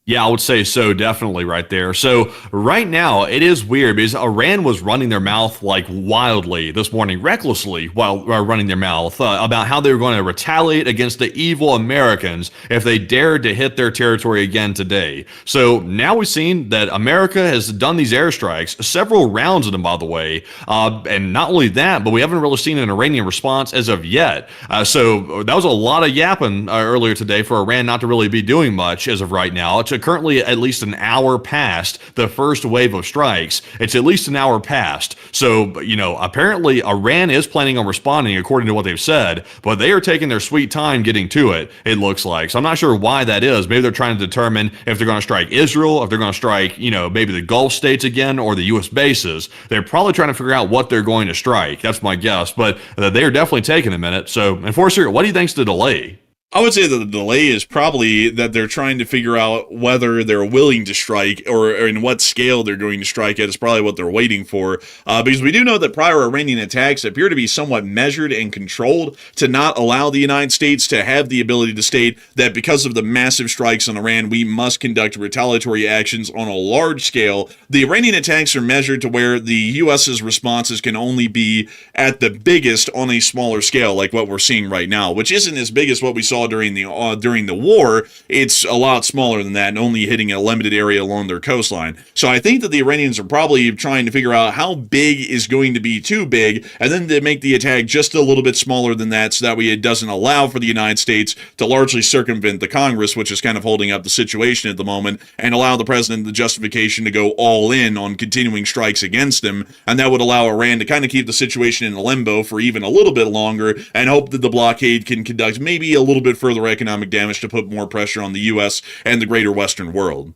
Yeah, I would say so, definitely right there. So right now, it is weird because Iran was running their mouth like wildly this morning, recklessly while running their mouth about how they were going to retaliate against the evil Americans if they dared to hit their territory again today. So now we've seen that America has done these airstrikes, several rounds of them, by the way. And not only that, but we haven't really seen an Iranian response as of yet. So that was a lot of yapping earlier today for Iran not to really be doing much as of right now. It's currently at least an hour past the first wave of strikes. It's at least an hour past. So, apparently Iran is planning on responding according to what they've said, but they are taking their sweet time getting to it, it looks like. So I'm not sure why that is. Maybe they're trying to determine if they're going to strike Israel, if they're going to strike, maybe the Gulf states again or the U.S. bases. They're probably trying to figure out what they're going to strike. That's my guess, but they are definitely taking a minute. So, Enforcer, what do you think's the delay? I would say that the delay is probably that they're trying to figure out whether they're willing to strike or in what scale they're going to strike at is probably what they're waiting for. Because we do know that prior Iranian attacks appear to be somewhat measured and controlled to not allow the United States to have the ability to state that because of the massive strikes on Iran, we must conduct retaliatory actions on a large scale. The Iranian attacks are measured to where the U.S.'s responses can only be at the biggest on a smaller scale, like what we're seeing right now, which isn't as big as what we saw during the war. It's a lot smaller than that and only hitting a limited area along their coastline. So I think that the Iranians are probably trying to figure out how big is going to be too big, and then to make the attack just a little bit smaller than that, so that way it doesn't allow for the United States to largely circumvent the Congress, which is kind of holding up the situation at the moment, and allow the president the justification to go all in on continuing strikes against him. And that would allow Iran to kind of keep the situation in limbo for even a little bit longer and hope that the blockade can conduct maybe a little bit further economic damage to put more pressure on the U.S. and the greater Western world.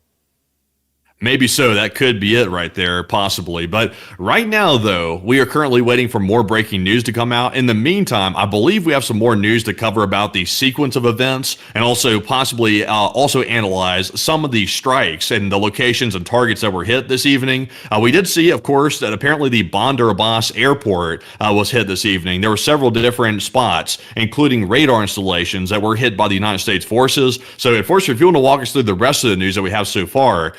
Maybe so. That could be it right there, possibly. But right now, though, we are currently waiting for more breaking news to come out. In the meantime, I believe we have some more news to cover about the sequence of events and also possibly also analyze some of the strikes and the locations and targets that were hit this evening. We did see, of course, that apparently the Bandar Abbas airport was hit this evening. There were several different spots, including radar installations that were hit by the United States forces. So, Enforcer, if you want to walk us through the rest of the news that we have so far,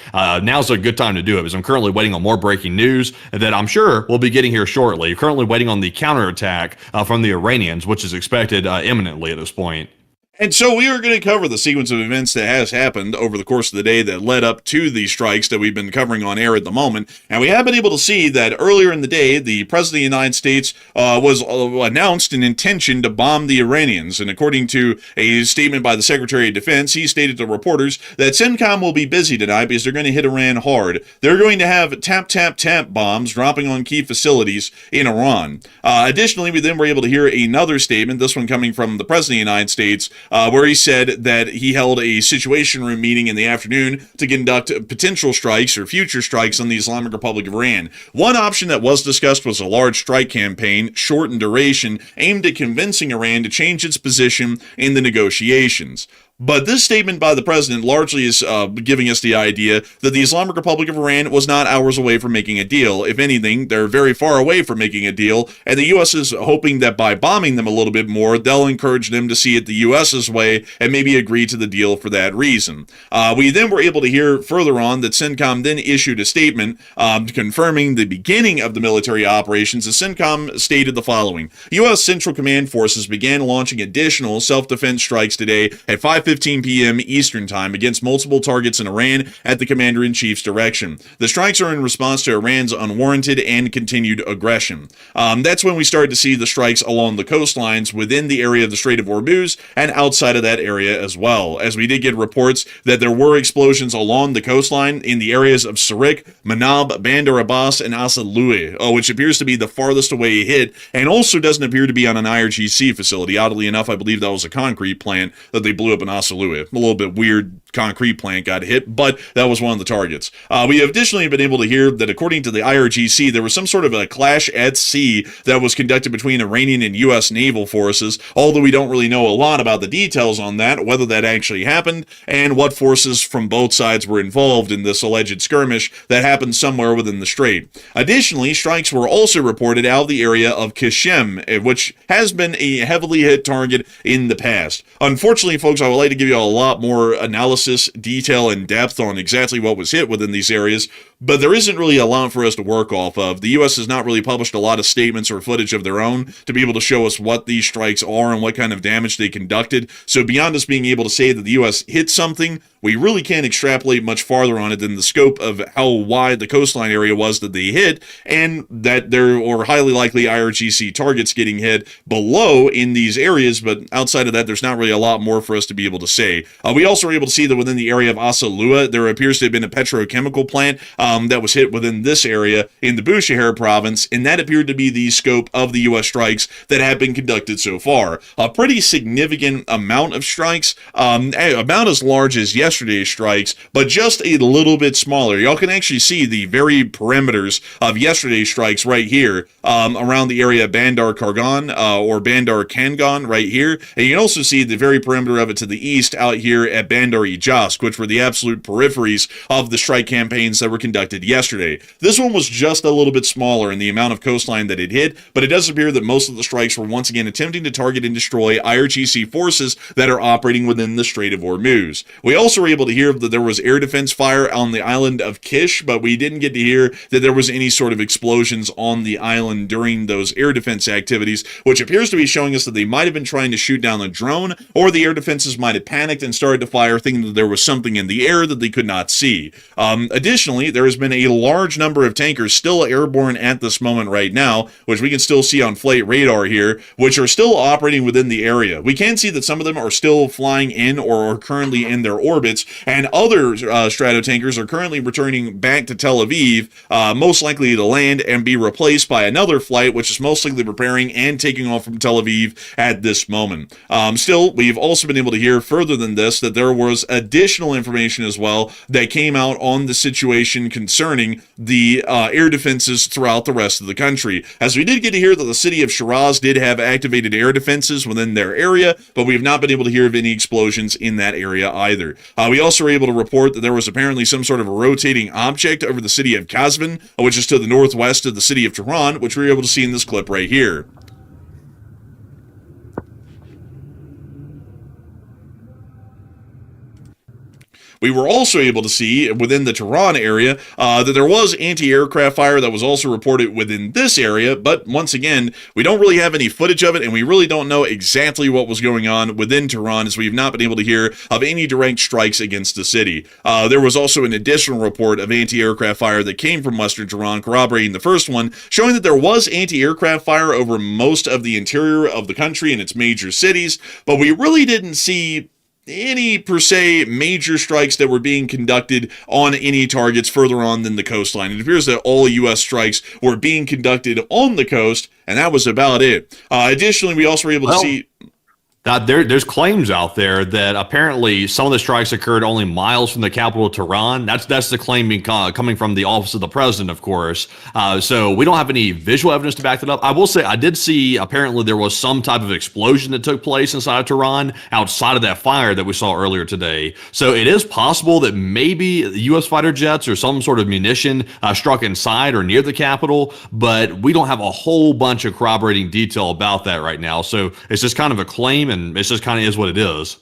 now's a good time to do it, because I'm currently waiting on more breaking news that I'm sure we'll be getting here shortly. Currently waiting on the counterattack from the Iranians, which is expected imminently at this point. And so we are going to cover the sequence of events that has happened over the course of the day that led up to the strikes that we've been covering on air at the moment. And we have been able to see that earlier in the day, the President of the United States was announced an intention to bomb the Iranians. And according to a statement by the Secretary of Defense, he stated to reporters that CENTCOM will be busy tonight because they're going to hit Iran hard. They're going to have tap, tap, tap bombs dropping on key facilities in Iran. Additionally, we then were able to hear another statement, this one coming from the President of the United States, where he said that he held a Situation Room meeting in the afternoon to conduct potential strikes or future strikes on the Islamic Republic of Iran. One option that was discussed was a large strike campaign, short in duration, aimed at convincing Iran to change its position in the negotiations. But this statement by the president largely is giving us the idea that the Islamic Republic of Iran was not hours away from making a deal. If anything, they're very far away from making a deal, and the U.S. is hoping that by bombing them a little bit more, they'll encourage them to see it the U.S.'s way and maybe agree to the deal for that reason. We then were able to hear further on that CENTCOM then issued a statement confirming the beginning of the military operations. The CENTCOM stated the following: U.S. Central Command forces began launching additional self-defense strikes today at 5 5:15 p.m. Eastern Time against multiple targets in Iran at the commander-in-chief's direction. The strikes are in response to Iran's unwarranted and continued aggression. That's when we started to see the strikes along the coastlines within the area of the Strait of Hormuz and outside of that area as well, as we did get reports that there were explosions along the coastline in the areas of Sarik, Manab, Bandar Abbas, and Asalui, which appears to be the farthest away hit, and also doesn't appear to be on an IRGC facility. Oddly enough, I believe that was a concrete plant that they blew up in Asalui. A little bit weird concrete plant got hit, but that was one of the targets. We have additionally been able to hear that according to the IRGC, there was some sort of a clash at sea that was conducted between Iranian and U.S. naval forces, although we don't really know a lot about the details on that, whether that actually happened, and what forces from both sides were involved in this alleged skirmish that happened somewhere within the strait. Additionally, strikes were also reported out of the area of Kishem, which has been a heavily hit target in the past. Unfortunately, folks, I would like to give you a lot more analysis, detail, and depth on exactly what was hit within these areas, but there isn't really a lot for us to work off of. The U.S. has not really published a lot of statements or footage of their own to be able to show us what these strikes are and what kind of damage they conducted. So beyond us being able to say that the U.S. hit something, we really can't extrapolate much farther on it than the scope of how wide the coastline area was that they hit, and that there are highly likely IRGC targets getting hit below in these areas, but outside of that, there's not really a lot more for us to be able to say. We also were able to see that within the area of Asalua, there appears to have been a petrochemical plant that was hit within this area in the Bushehr province, and that appeared to be the scope of the U.S. strikes that have been conducted so far. A pretty significant amount of strikes, about as large as yesterday's strikes, but just a little bit smaller. Y'all can actually see the very perimeters of yesterday's strikes right here around the area of Bandar Kargan or Bandar Kangan right here, and you can also see the very perimeter of it to the east out here at Bandar Ijask, which were the absolute peripheries of the strike campaigns that were conducted yesterday. This one was just a little bit smaller in the amount of coastline that it hit, but it does appear that most of the strikes were once again attempting to target and destroy IRGC forces that are operating within the Strait of Hormuz. We also were able to hear that there was air defense fire on the island of Kish, but we didn't get to hear that there was any sort of explosions on the island during those air defense activities, which appears to be showing us that they might have been trying to shoot down a drone, or the air defenses might have panicked and started to fire, thinking that there was something in the air that they could not see. Additionally, there has been a large number of tankers still airborne at this moment right now, which we can still see on flight radar here, which are still operating within the area. We can see that some of them are still flying in or are currently in their orbits, and other stratotankers are currently returning back to Tel Aviv, most likely to land and be replaced by another flight, which is most likely preparing and taking off from Tel Aviv at this moment. Still, we've also been able to hear further than this that there was additional information as well that came out on the situation concerning the air defenses throughout the rest of the country. As we did get to hear that the city of Shiraz did have activated air defenses within their area, but we have not been able to hear of any explosions in that area either. We also were able to report that there was apparently some sort of a rotating object over the city of Kazvin, which is to the northwest of the city of Tehran, which we were able to see in this clip right here. We were also able to see within the Tehran area that there was anti-aircraft fire that was also reported within this area, but once again, we don't really have any footage of it, and we really don't know exactly what was going on within Tehran, as we've not been able to hear of any direct strikes against the city. There was also an additional report of anti-aircraft fire that came from Western Tehran, corroborating the first one, showing that there was anti-aircraft fire over most of the interior of the country and its major cities, but we really didn't see any per se major strikes that were being conducted on any targets further on than the coastline. It appears that all U.S. strikes were being conducted on the coast, and that was about it. Additionally, we also were able to see... There's claims out there that apparently some of the strikes occurred only miles from the capital, Tehran. That's the claim coming from the office of the president, of course. So we don't have any visual evidence to back that up. I will say I did see apparently there was some type of explosion that took place inside of Tehran outside of that fire that we saw earlier today. So it is possible that maybe U.S. fighter jets or some sort of munition struck inside or near the capital, but we don't have a whole bunch of corroborating detail about that right now. So it's just kind of a claim, and it just kind of is what it is.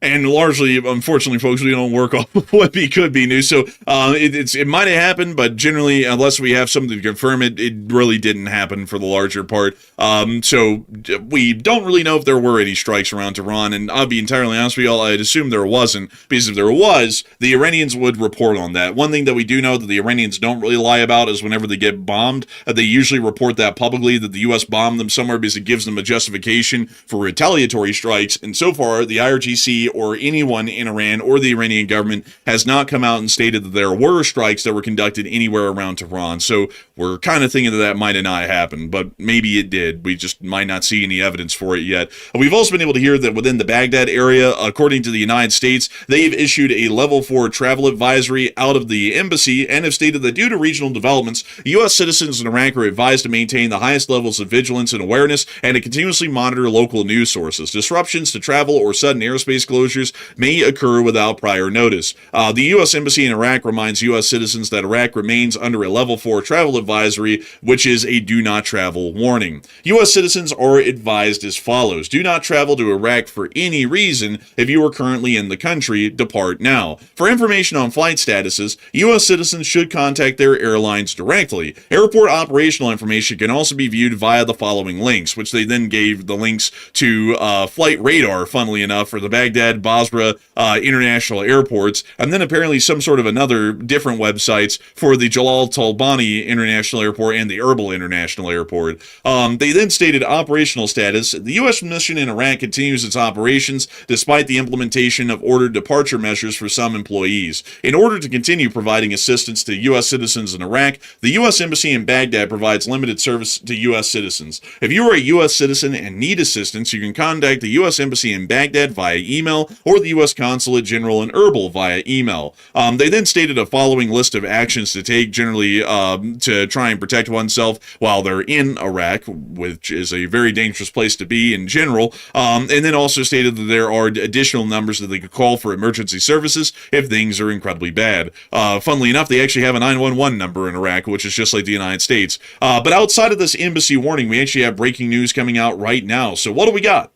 And largely, unfortunately, folks, we don't work off of what could be news. So it might have happened, but generally, unless we have something to confirm it, it really didn't happen for the larger part. So we don't really know if there were any strikes around Tehran. And I'll be entirely honest with y'all, I'd assume there wasn't, because if there was, the Iranians would report on that. One thing that we do know that the Iranians don't really lie about is whenever they get bombed, they usually report that publicly, that the U.S. bombed them somewhere, because it gives them a justification for retaliatory strikes. And so far, the IRGC or anyone in Iran or the Iranian government has not come out and stated that there were strikes that were conducted anywhere around Tehran. So we're kind of thinking that might have not happened, but maybe it did. We just might not see any evidence for it yet. We've also been able to hear that within the Baghdad area, according to the United States, they've issued a level 4 travel advisory out of the embassy and have stated that due to regional developments, U.S. citizens in Iraq are advised to maintain the highest levels of vigilance and awareness and to continuously monitor local news sources. Disruptions to travel or sudden airspace closures may occur without prior notice. The U.S. Embassy in Iraq reminds U.S. citizens that Iraq remains under a level 4 travel advisory, which is a do not travel warning. U.S. citizens are advised as follows: do not travel to Iraq for any reason. If you are currently in the country, depart now. For information on flight statuses, U.S. citizens should contact their airlines directly. Airport operational information can also be viewed via the following links, which they then gave the links to Flight Radar, funnily enough, for the Baghdad, Basra international airports, and then apparently some sort of another different websites for the Jalal Talbani International Airport and the Erbil International Airport. They then stated operational status: the U.S. mission in Iraq continues its operations despite the implementation of ordered departure measures for some employees. In order to continue providing assistance to U.S. citizens in Iraq, the U.S. Embassy in Baghdad provides limited service to U.S. citizens. If you are a U.S. citizen and need assistance, you can contact the U.S. Embassy in Baghdad via email or the U.S. Consulate General in Erbil via email. They then stated a following list of actions to take generally to try and protect oneself while they're in Iraq, which is a very dangerous place to be in general, and then also stated that there are additional numbers that they could call for emergency services if things are incredibly bad. Funnily enough, they actually have a 911 number in Iraq, which is just like the United States. But outside of this embassy warning, we actually have breaking news coming out right now. So what do we got?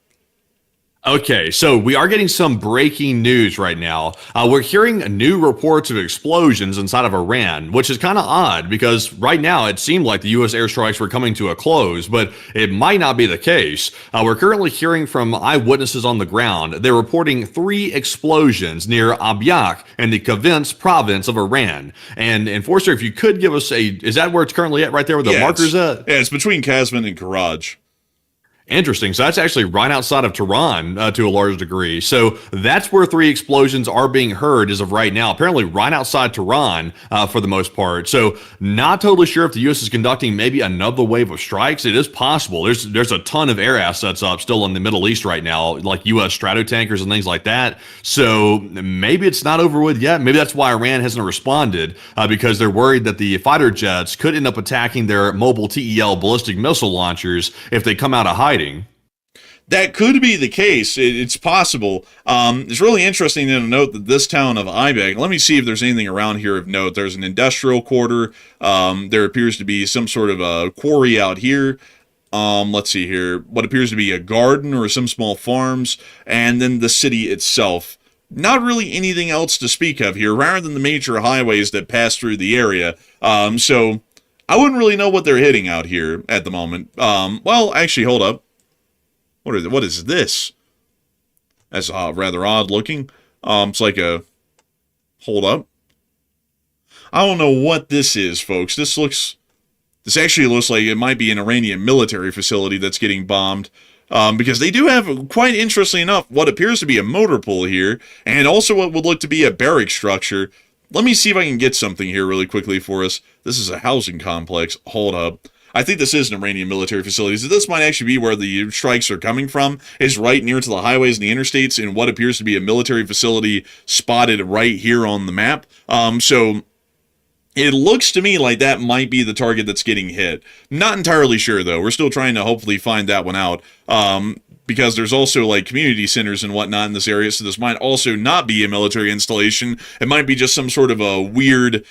Okay, so we are getting some breaking news right now. We're hearing new reports of explosions inside of Iran, which is kind of odd because right now it seemed like the U.S. airstrikes were coming to a close, but it might not be the case. We're currently hearing from eyewitnesses on the ground. They're reporting 3 explosions near Abyak in the Kavins province of Iran. And Enforcer, if you could give us is that where it's currently at right there where the marker's at? Yeah, it's between Kazman and Karaj. Interesting. So that's actually right outside of Tehran to a large degree. So that's where 3 explosions are being heard as of right now. Apparently right outside Tehran for the most part. So not totally sure if the U.S. is conducting maybe another wave of strikes. It is possible. There's a ton of air assets up still in the Middle East right now, like U.S. Stratotankers and things like that. So maybe it's not over with yet. Maybe that's why Iran hasn't responded because they're worried that the fighter jets could end up attacking their mobile TEL ballistic missile launchers if they come out of hiding. That could be the case. It's possible. It's really interesting to note that this town of Ibek, let me see if there's anything around here of note. There's an industrial quarter. There appears to be some sort of a quarry out here. Let's see here. What appears to be a garden or some small farms. And then the city itself. Not really anything else to speak of here, rather than the major highways that pass through the area. So I wouldn't really know what they're hitting out here at the moment. Well, actually, hold up. What is this? That's rather odd looking. It's like a... Hold up. I don't know what this is, folks. This actually looks like it might be an Iranian military facility that's getting bombed. Because they do have, quite interestingly enough, what appears to be a motor pool here, and also what would look to be a barrack structure. Let me see if I can get something here really quickly for us. This is a housing complex. Hold up. I think this is an Iranian military facility, so this might actually be where the strikes are coming from, is right near to the highways and the interstates in what appears to be a military facility spotted right here on the map. So it looks to me like that might be the target that's getting hit. Not entirely sure, though. We're still trying to hopefully find that one out. Because there's also like community centers and whatnot in this area, so this might also not be a military installation. It might be just some sort of a weird,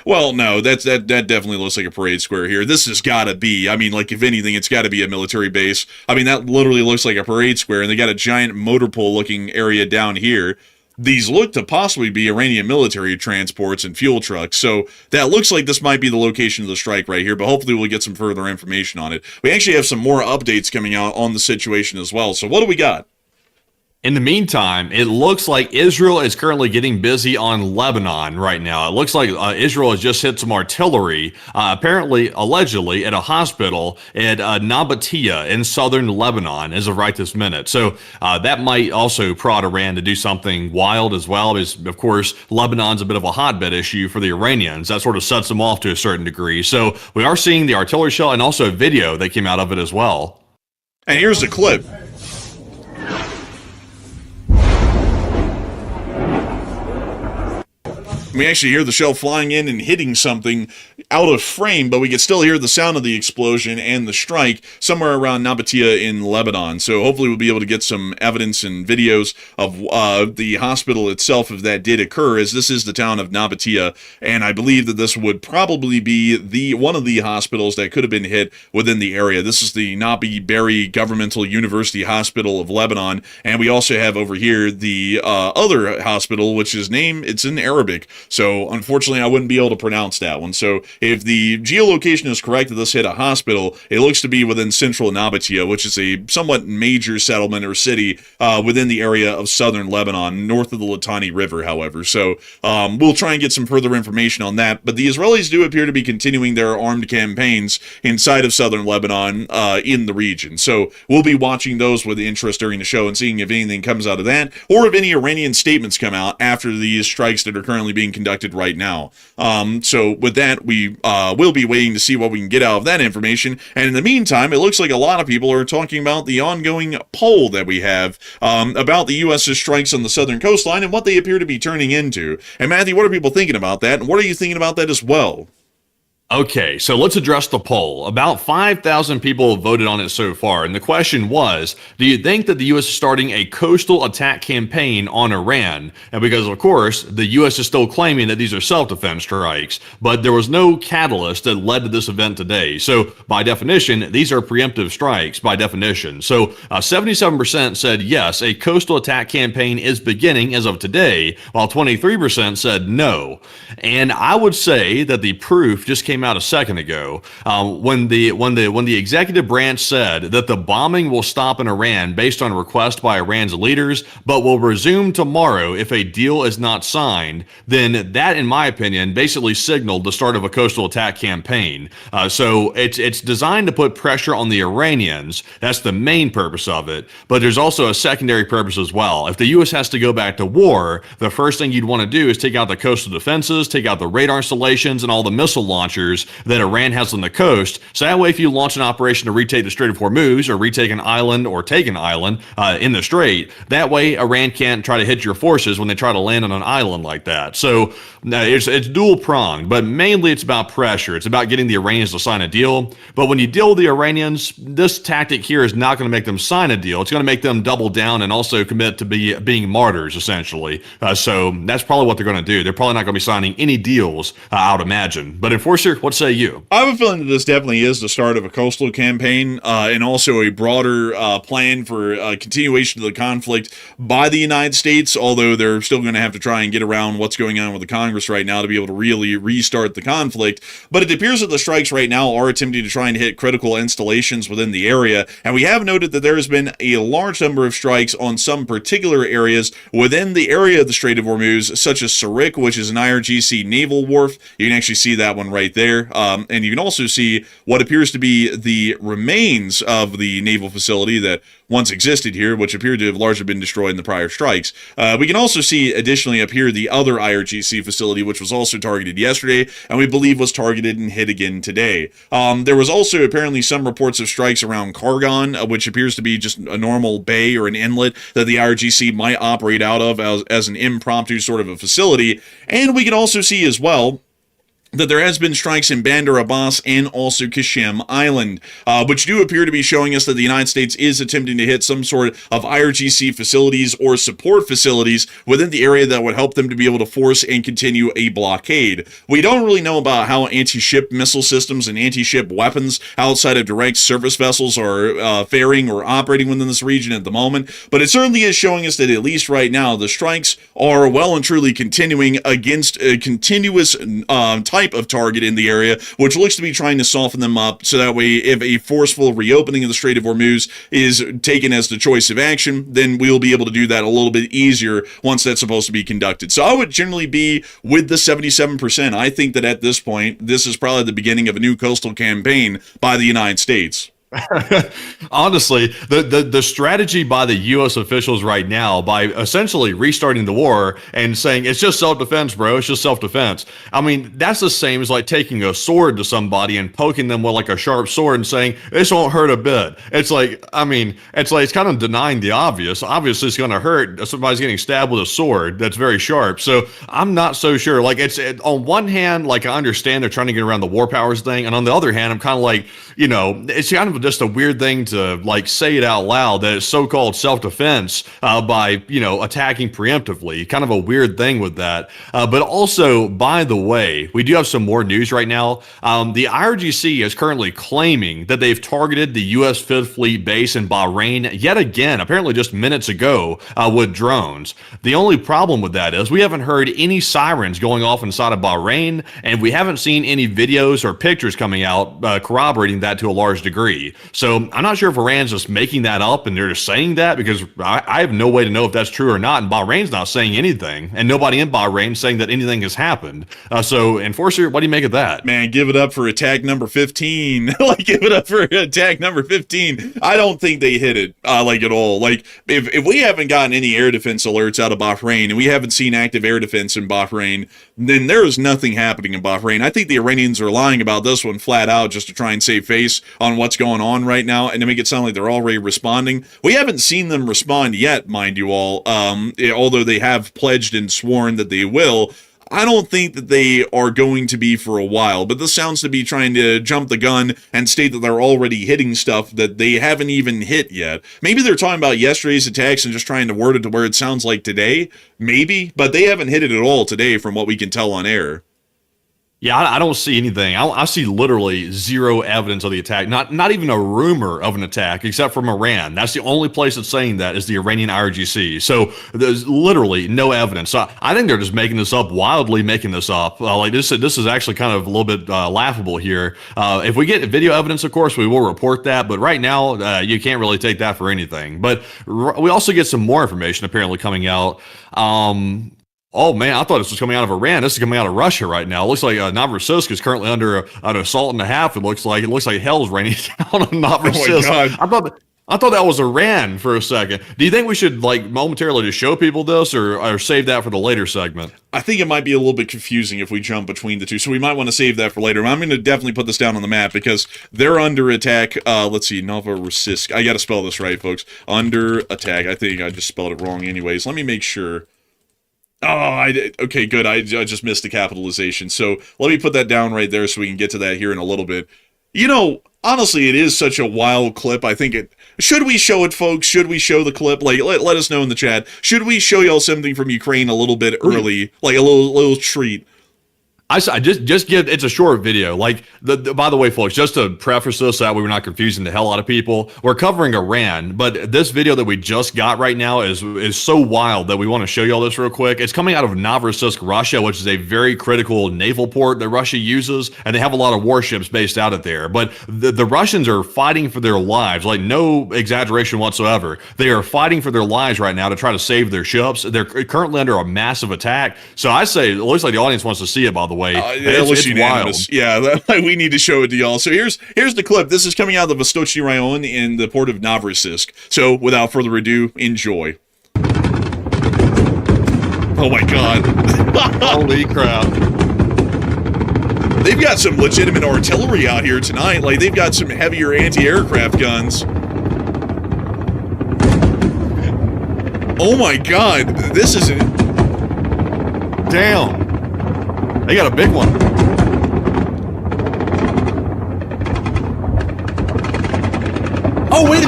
Well, no, that definitely looks like a parade square here. This has got to be, I mean, like if anything, it's got to be a military base. I mean, that literally looks like a parade square, and they got a giant motor pool looking area down here. These look to possibly be Iranian military transports and fuel trucks, so that looks like this might be the location of the strike right here, but hopefully we'll get some further information on it. We actually have some more updates coming out on the situation as well, so what do we got? In the meantime, it looks like Israel is currently getting busy on Lebanon right now. It looks like Israel has just hit some artillery, apparently, allegedly, at a hospital at Nabatea in southern Lebanon as of right this minute. So that might also prod Iran to do something wild as well, because, of course, Lebanon's a bit of a hotbed issue for the Iranians. That sort of sets them off to a certain degree. So we are seeing the artillery shell and also a video that came out of it as well. And here's the clip. We actually hear the shell flying in and hitting something out of frame, but we can still hear the sound of the explosion and the strike somewhere around Nabatea in Lebanon. So hopefully we'll be able to get some evidence and videos of the hospital itself if that did occur, as this is the town of Nabatea, and I believe that this would probably be one of the hospitals that could have been hit within the area. This is the Nabi Berri Governmental University Hospital of Lebanon, and we also have over here the other hospital, which is it's in Arabic. So unfortunately, I wouldn't be able to pronounce that one. So if the geolocation is correct that this hit a hospital, it looks to be within central Nabatea, which is a somewhat major settlement or city within the area of southern Lebanon, north of the Litani River, however. So we'll try and get some further information on that. But the Israelis do appear to be continuing their armed campaigns inside of southern Lebanon in the region. So we'll be watching those with interest during the show and seeing if anything comes out of that, or if any Iranian statements come out after these strikes that are currently being conducted right now. So with that, we will be waiting to see what we can get out of that information. And in the meantime, it looks like a lot of people are talking about the ongoing poll that we have about the U.S.'s strikes on the southern coastline and what they appear to be turning into. And Matthew, what are people thinking about that? And what are you thinking about that as well? Okay, so let's address the poll. About 5,000 people have voted on it so far, and the question was, do you think that the U.S. is starting a coastal attack campaign on Iran? And because, of course, the U.S. is still claiming that these are self-defense strikes, but there was no catalyst that led to this event today. So, by definition, these are preemptive strikes, by definition. So, 77% said yes, a coastal attack campaign is beginning as of today, while 23% said no. And I would say that the proof just came out a second ago when the executive branch said that the bombing will stop in Iran based on request by Iran's leaders, but will resume tomorrow if a deal is not signed. Then that, in my opinion, basically signaled the start of a coastal attack campaign. So it's designed to put pressure on the Iranians. That's the main purpose of it. But there's also a secondary purpose as well. If the U.S. has to go back to war, the first thing you'd want to do is take out the coastal defenses, take out the radar installations, and all the missile launchers that Iran has on the coast. So that way, if you launch an operation to retake the Strait of Hormuz or retake an island or take an island in the Strait, that way Iran can't try to hit your forces when they try to land on an island like that. So it's dual pronged, but mainly it's about pressure. It's about getting the Iranians to sign a deal. But when you deal with the Iranians, this tactic here is not going to make them sign a deal. It's going to make them double down and also commit to being martyrs, essentially. So that's probably what they're going to do. They're probably not going to be signing any deals, I would imagine. But Enforcer, what say you? I have a feeling that this definitely is the start of a coastal campaign and also a broader plan for continuation of the conflict by the United States, although they're still going to have to try and get around what's going on with the Congress right now to be able to really restart the conflict. But it appears that the strikes right now are attempting to try and hit critical installations within the area, and we have noted that there has been a large number of strikes on some particular areas within the area of the Strait of Hormuz, such as Sarik, which is an IRGC naval wharf. You can actually see that one right there. And you can also see what appears to be the remains of the naval facility that once existed here, which appeared to have largely been destroyed in the prior strikes. We can also see, additionally, up here, the other IRGC facility, which was also targeted yesterday, and we believe was targeted and hit again today. There was also apparently some reports of strikes around Kargan, which appears to be just a normal bay or an inlet that the IRGC might operate out of as an impromptu sort of a facility. And we can also see as well that there has been strikes in Bandar Abbas and also Qasem Island, which do appear to be showing us that the United States is attempting to hit some sort of IRGC facilities or support facilities within the area that would help them to be able to force and continue a blockade. We don't really know about how anti-ship missile systems and anti-ship weapons outside of direct surface vessels are faring or operating within this region at the moment, but it certainly is showing us that at least right now, the strikes are well and truly continuing against a continuous type of target in the area, which looks to be trying to soften them up so that way if a forceful reopening of the Strait of Hormuz is taken as the choice of action, then we'll be able to do that a little bit easier once that's supposed to be conducted. So I would generally be with the 77%. I think that at this point, this is probably the beginning of a new coastal campaign by the United States. Honestly, the strategy by the U.S. officials right now, by essentially restarting the war and saying it's just self-defense, bro, it's just self-defense. I mean, that's the same as like taking a sword to somebody and poking them with like a sharp sword and saying this won't hurt a bit. It's like, I mean, it's kind of denying the obvious. Obviously, it's going to hurt. Somebody's getting stabbed with a sword that's very sharp. So I'm not so sure. Like, on one hand, like I understand they're trying to get around the war powers thing, and on the other hand, I'm kind of like, you know, it's kind of just a weird thing to like say it out loud that it's so-called self-defense by, you know, attacking preemptively. Kind of a weird thing with that. But also, by the way, we do have some more news right now. The IRGC is currently claiming that they've targeted the U.S. Fifth Fleet base in Bahrain yet again, apparently just minutes ago, with drones. The only problem with that is we haven't heard any sirens going off inside of Bahrain, and we haven't seen any videos or pictures coming out corroborating that to a large degree. So I'm not sure if Iran's just making that up and they're just saying that, because I have no way to know if that's true or not. And Bahrain's not saying anything, and nobody in Bahrain saying that anything has happened. So, Enforcer, what do you make of that? Man, give it up for attack number 15. Like, give it up for attack number 15. I don't think they hit it, like, at all. Like, if we haven't gotten any air defense alerts out of Bahrain, and we haven't seen active air defense in Bahrain, then there is nothing happening in Bahrain. I think the Iranians are lying about this one flat out just to try and save face on what's going on right now and to make it sound like they're already responding. We haven't seen them respond yet, mind you all, although they have pledged and sworn that they will. I don't think that they are going to be for a while, but this sounds to be trying to jump the gun and state that they're already hitting stuff that they haven't even hit yet. Maybe they're talking about yesterday's attacks and just trying to word it to where it sounds like today, maybe, but they haven't hit it at all today from what we can tell on air. Yeah, I don't see anything. I see literally zero evidence of the attack. Not even a rumor of an attack, except from Iran. That's the only place that's saying that is the Iranian IRGC. So there's literally no evidence. So I think they're just making this up, wildly making this up. Like this is actually kind of a little bit laughable here. If we get video evidence, of course, we will report that. But right now, you can't really take that for anything. But we also get some more information apparently coming out. Oh man, I thought this was coming out of Iran. This is coming out of Russia right now. It looks like Novorossiysk is currently under an assault and a half. It looks like hell's raining down on Novorossiysk. Oh my God. I thought that was Iran for a second. Do you think we should like momentarily just show people this, or save that for the later segment? I think it might be a little bit confusing if we jump between the two, so we might want to save that for later. I'm going to definitely put this down on the map because they're under attack. Let's see, Novorossiysk. I got to spell this right, folks. Under attack. I think I just spelled it wrong anyways. Let me make sure. Oh, okay, good. I just missed the capitalization. So let me put that down right there so we can get to that here in a little bit. You know, honestly, it is such a wild clip. I think should we show it, folks? Should we show the clip? Like, let us know in the chat. Should we show y'all something from Ukraine a little bit early? Like a little treat? I just give, it's a short video. Like, by the way, folks, just to preface this so that we were not confusing the hell out of people, we're covering Iran, but this video that we just got right now is so wild that we want to show y'all this real quick. It's coming out of Novorossiysk, Russia, which is a very critical naval port that Russia uses, and they have a lot of warships based out of there. But the Russians are fighting for their lives, like no exaggeration whatsoever. They are fighting for their lives right now to try to save their ships. They're currently under a massive attack. So I say, it looks like the audience wants to see it, by the way. It's unanimous. Wild. Yeah, we need to show it to y'all. So here's the clip. This is coming out of the Vostochny Raion in the port of Novorossiysk. So without further ado, enjoy. Oh my God. Holy crap. They've got some legitimate artillery out here tonight. Like, they've got some heavier anti-aircraft guns. Oh my God. This is... Damn. They got a big one.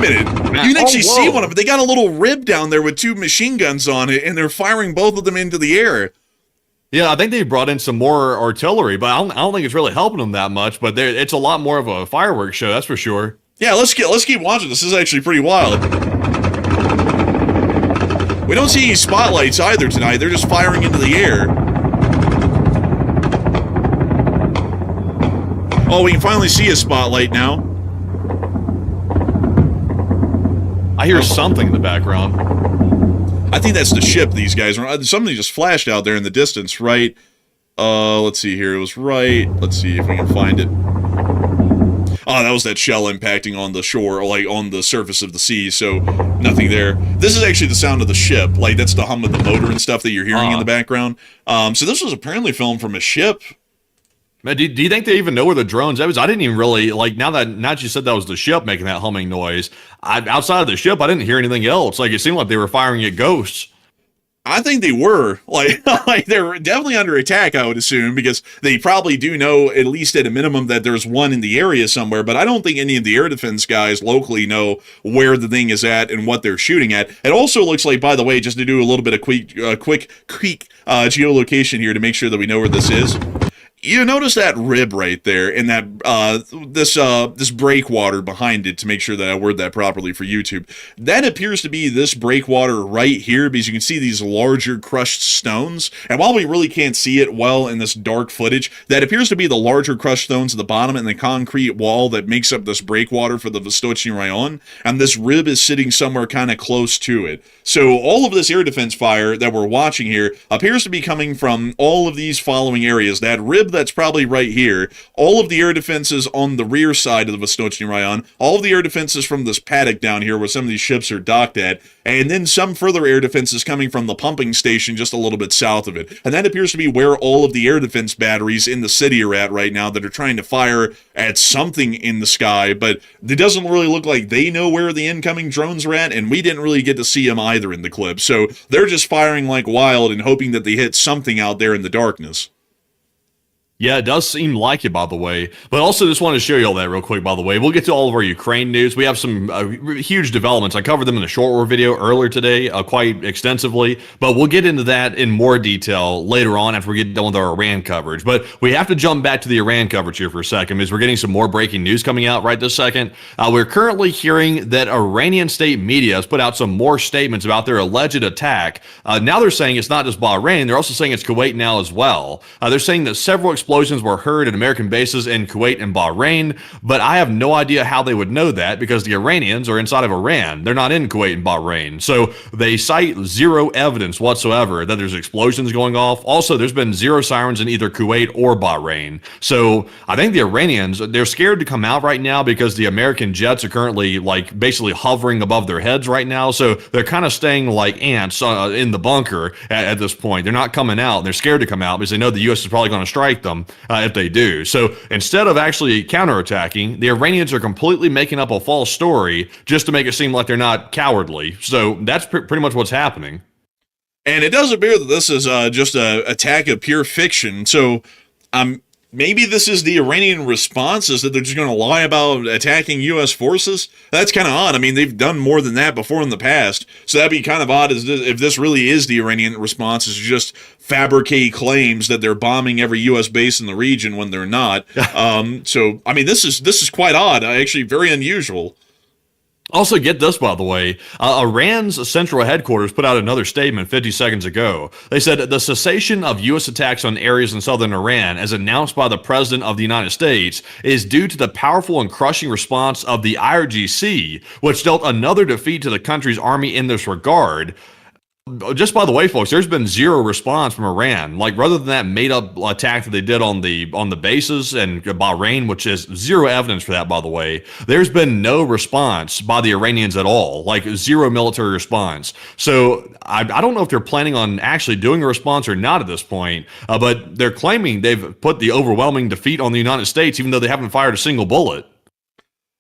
minute. You can actually see one of them. They got a little rib down there with 2 machine guns on it, and they're firing both of them into the air. Yeah, I think they brought in some more artillery, but I don't think it's really helping them that much. But it's a lot more of a fireworks show, that's for sure. Yeah, let's keep watching. This is actually pretty wild. We don't see any spotlights either tonight. They're just firing into the air. Oh, we can finally see a spotlight now. I hear something in the background. I think that's the ship these guys are. Something just flashed out there in the distance, right? Let's see here. It was right. Let's see if we can find it. Oh, that was that shell impacting on the shore, or like on the surface of the sea, so nothing there. This is actually the sound of the ship. Like, that's the hum of the motor and stuff that you're hearing in the background. So this was apparently filmed from a ship. Man, do you think they even know where the drone's at? I didn't even really, like, now that you said that was the ship making that humming noise, outside of the ship, I didn't hear anything else. Like, it seemed like they were firing at ghosts. I think they were. Like they're definitely under attack, I would assume, because they probably do know, at least at a minimum, that there's one in the area somewhere, but I don't think any of the air defense guys locally know where the thing is at and what they're shooting at. It also looks like, by the way, just to do a little bit of quick geolocation here to make sure that we know where this is. You notice that rib right there, and that this breakwater behind it, to make sure that I word that properly for YouTube. That appears to be this breakwater right here, because you can see these larger crushed stones. And while we really can't see it well in this dark footage, that appears to be the larger crushed stones at the bottom and the concrete wall that makes up this breakwater for the Vostochny Rayon. And this rib is sitting somewhere kind of close to it. So all of this air defense fire that we're watching here appears to be coming from all of these following areas. That rib that's probably right here, all of the air defenses on the rear side of the Vostochny Rayon, all of the air defenses from this paddock down here where some of these ships are docked at, and then some further air defenses coming from the pumping station just a little bit south of it. And that appears to be where all of the air defense batteries in the city are at right now, that are trying to fire at something in the sky, but it doesn't really look like they know where the incoming drones are at, and we didn't really get to see them either in the clip. So they're just firing like wild and hoping that they hit something out there in the darkness. Yeah, it does seem like it, by the way. But also just wanted to show you all that real quick, by the way. We'll get to all of our Ukraine news. We have some huge developments. I covered them in a short war video earlier today, quite extensively. But we'll get into that in more detail later on after we get done with our Iran coverage. But we have to jump back to the Iran coverage here for a second, because we're getting some more breaking news coming out right this second. We're currently hearing that Iranian state media has put out some more statements about their alleged attack. Now they're saying it's not just Bahrain. They're also saying it's Kuwait now as well. They're saying that several explosions were heard at American bases in Kuwait and Bahrain, but I have no idea how they would know that, because the Iranians are inside of Iran. They're not in Kuwait and Bahrain. So they cite zero evidence whatsoever that there's explosions going off. Also, there's been zero sirens in either Kuwait or Bahrain. So I think the Iranians, they're scared to come out right now because the American jets are currently like basically hovering above their heads right now. So they're kind of staying like ants in the bunker at this point. They're not coming out. They're scared to come out because they know the U.S. is probably going to strike them if they do. So instead of actually counterattacking, the Iranians are completely making up a false story just to make it seem like they're not cowardly. So that's pretty much what's happening. And it does appear that this is just an attack of pure fiction. So maybe this is the Iranian response, is that they're just going to lie about attacking U.S. forces? That's kind of odd. I mean, they've done more than that before in the past. So that'd be kind of odd if this really is the Iranian response, is just fabricate claims that they're bombing every U.S. base in the region when they're not. So, I mean, this is quite odd. Actually, very unusual. Also, get this, by the way, Iran's central headquarters put out another statement 50 seconds ago. They said the cessation of U.S. attacks on areas in southern Iran, as announced by the President of the United States, is due to the powerful and crushing response of the IRGC, which dealt another defeat to the country's army in this regard. Just by the way, folks, there's been zero response from Iran. Like, rather than that made-up attack that they did on the bases in Bahrain, which is zero evidence for that, by the way, there's been no response by the Iranians at all. Like, zero military response. So I don't know if they're planning on actually doing a response or not at this point, but they're claiming they've put the overwhelming defeat on the United States, even though they haven't fired a single bullet.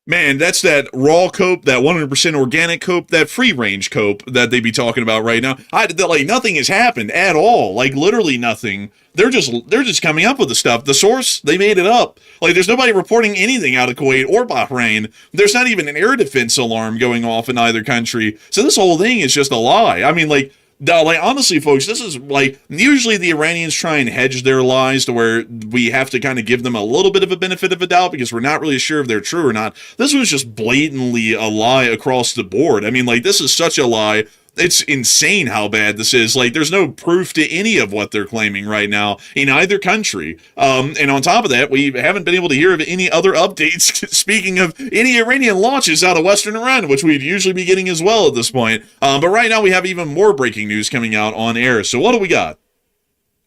Man, that's that raw cope, that 100% organic cope, that free range cope that they be talking about right now. Like nothing has happened at all. Like literally nothing. They're just coming up with the stuff. The source, they made it up. Like there's nobody reporting anything out of Kuwait or Bahrain. There's not even an air defense alarm going off in either country. So this whole thing is just a lie. I mean, like honestly, folks, this is like usually the Iranians try and hedge their lies to where we have to kind of give them a little bit of a benefit of a doubt because we're not really sure if they're true or not. This was just blatantly a lie across the board. I mean, like, this is such a lie. It's insane how bad this is. Like, there's no proof to any of what they're claiming right now in either country. And on top of that, we haven't been able to hear of any other updates, speaking of any Iranian launches out of Western Iran, which we'd usually be getting as well at this point. But right now we have even more breaking news coming out on air. So what do we got?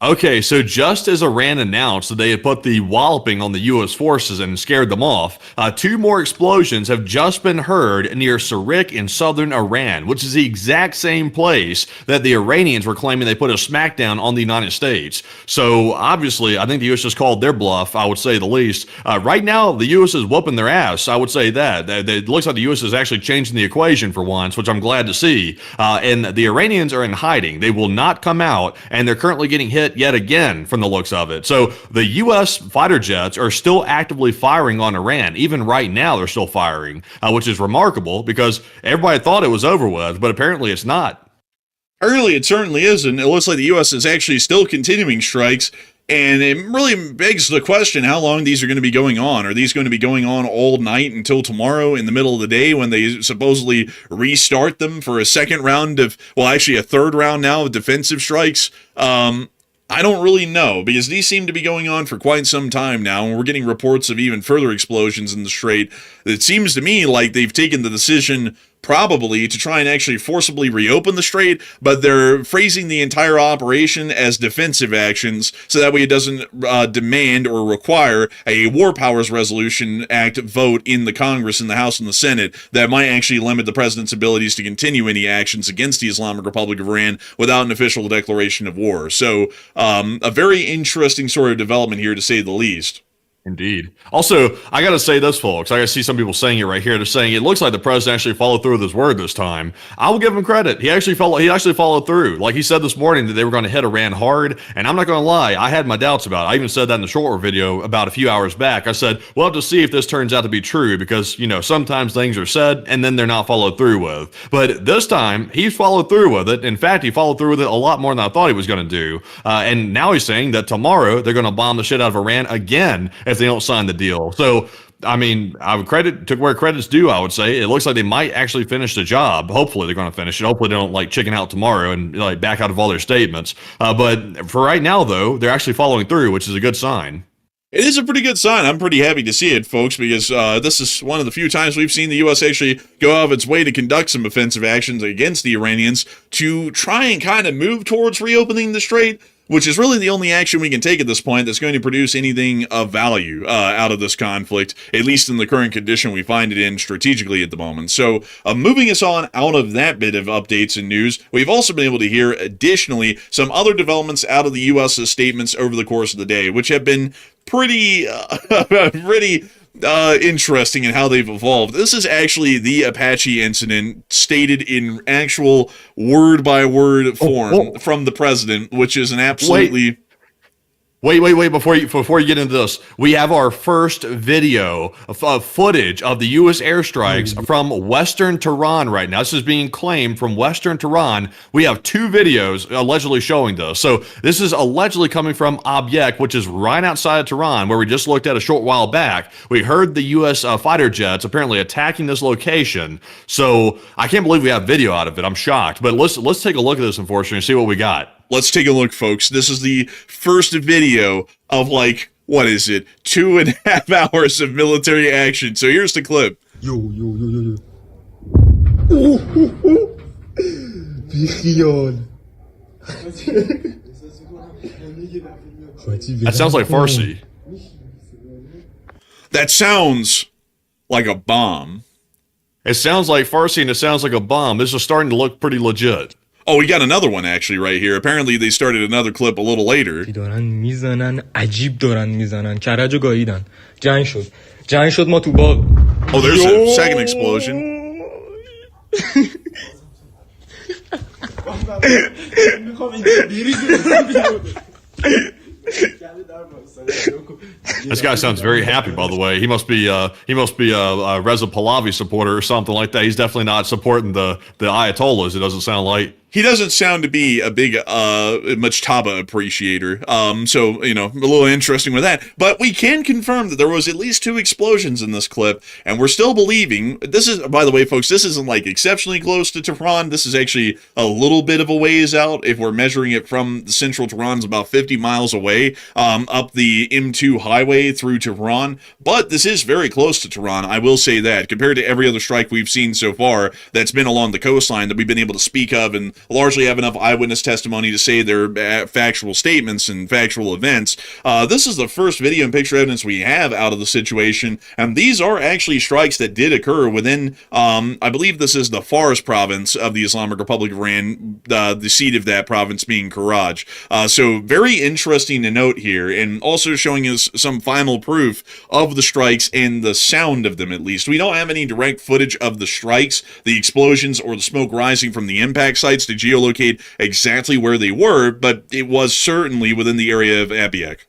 Okay, so just as Iran announced that they had put the walloping on the U.S. forces and scared them off, 2 more explosions have just been heard near Sarik in southern Iran, which is the exact same place that the Iranians were claiming they put a smackdown on the United States. So obviously, I think the U.S. just called their bluff, I would say the least. Right now, the U.S. is whooping their ass, I would say that. It looks like the U.S. is actually changing the equation for once, which I'm glad to see. And the Iranians are in hiding. They will not come out, and they're currently getting hit yet again from the looks of it. So the U.S. fighter jets are still actively firing on Iran. Even right now, they're still firing, which is remarkable because everybody thought it was over with, but apparently it's not. Apparently it certainly isn't. It looks like the U.S. is actually still continuing strikes, and it really begs the question how long these are going to be going on. Are these going to be going on all night until tomorrow in the middle of the day when they supposedly restart them for a second round of, well, actually a third round now of defensive strikes? I don't really know, because these seem to be going on for quite some time now, and we're getting reports of even further explosions in the Strait. It seems to me like they've taken the decision probably to try and actually forcibly reopen the Strait, but they're phrasing the entire operation as defensive actions, so that way it doesn't demand or require a War Powers Resolution Act vote in the Congress, in the House and the Senate, that might actually limit the president's abilities to continue any actions against the Islamic Republic of Iran without an official declaration of war. So, a very interesting sort of development here, to say the least. Indeed. Also, I got to say this, folks. I got to see some people saying it right here. They're saying it looks like the president actually followed through with his word this time. I will give him credit. He actually followed through. Like he said this morning that they were going to hit Iran hard. And I'm not going to lie, I had my doubts about it. I even said that in the short video about a few hours back. I said, we'll have to see if this turns out to be true because, you know, sometimes things are said and then they're not followed through with. But this time, he's followed through with it. In fact, he followed through with it a lot more than I thought he was going to do. And now he's saying that tomorrow they're going to bomb the shit out of Iran again if they don't sign the deal. So, I mean, I would credit to where credit's due, I would say. It looks like they might actually finish the job. Hopefully they're going to finish it. Hopefully they don't like chicken out tomorrow and like back out of all their statements. But for right now, though, they're actually following through, which is a good sign. It is a pretty good sign. I'm pretty happy to see it, folks, because this is one of the few times we've seen the U.S. actually go out of its way to conduct some offensive actions against the Iranians to try and kind of move towards reopening the Strait, which is really the only action we can take at this point that's going to produce anything of value out of this conflict, at least in the current condition we find it in strategically at the moment. So, moving us on out of that bit of updates and news, we've also been able to hear, additionally, some other developments out of the U.S.'s statements over the course of the day, which have been pretty interesting in how they've evolved. This is actually the Apache incident stated in actual word-by-word form from the president, which is an absolutely... Wait, before you get into this, we have our first video of footage of the U.S. airstrikes from Western Tehran right now. This is being claimed from Western Tehran. We have 2 videos allegedly showing this. So this is allegedly coming from Abyek, which is right outside of Tehran, where we just looked at a short while back. We heard the U.S. Fighter jets apparently attacking this location. So I can't believe we have video out of it. I'm shocked. But let's take a look at this, unfortunately, and see what we got. Let's take a look, folks. This is the first video of, like, what is it? 2.5 hours of military action. So here's the clip. Yo. That sounds like Farsi. That sounds like a bomb. It sounds like Farsi and it sounds like a bomb. This is starting to look pretty legit. Oh, we got another one actually right here. Apparently they started another clip a little later. دارن میزنن عجیب دارن میزنن کرج و گاییدن جنگ شد ما تو باغ Oh, there's a second explosion. This guy sounds very happy, by the way. He must be a Reza Pahlavi supporter or something like that. He's definitely not supporting the Ayatollahs, it doesn't sound like. He doesn't sound to be a big Mujtaba appreciator. So, you know, a little interesting with that. But we can confirm that there was at least 2 explosions in this clip, and we're still believing. This is, by the way, folks, this isn't like exceptionally close to Tehran. This is actually a little bit of a ways out. If we're measuring it from central Tehran, it's about 50 miles away, up the M2 highway through Tehran. But this is very close to Tehran, I will say that, compared to every other strike we've seen so far that's been along the coastline that we've been able to speak of and largely have enough eyewitness testimony to say they're factual statements and factual events. This is the first video and picture evidence we have out of the situation, and these are actually strikes that did occur within, I believe this is the Fars province of the Islamic Republic of Iran, the seat of that province being Karaj. So very interesting to note here, and also showing us some final proof of the strikes and the sound of them, at least. We don't have any direct footage of the strikes, the explosions, or the smoke rising from the impact sites to geolocate exactly where they were, but it was certainly within the area of Abiyak.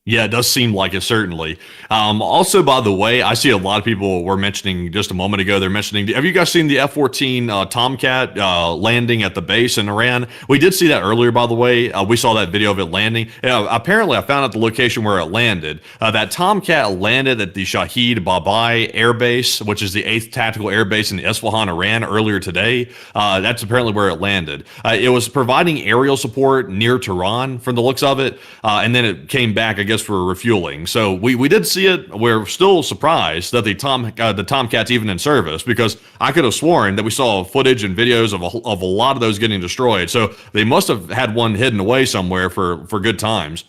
Yeah, it does seem like it, certainly. Also, by the way, I see a lot of people were mentioning just a moment ago, they're mentioning, have you guys seen the F-14 Tomcat landing at the base in Iran? We did see that earlier, by the way. We saw that video of it landing. Apparently, I found out the location where it landed. That Tomcat landed at the Shahid Babai Air Base, which is the 8th Tactical Air Base in Isfahan, Iran, earlier today. That's apparently where it landed. It was providing aerial support near Tehran, from the looks of it, and then it came back, I guess, for refueling. So we did see it. We're still surprised that the Tomcat's even in service, because I could have sworn that we saw footage and videos of a lot of those getting destroyed. So they must have had one hidden away somewhere for good times.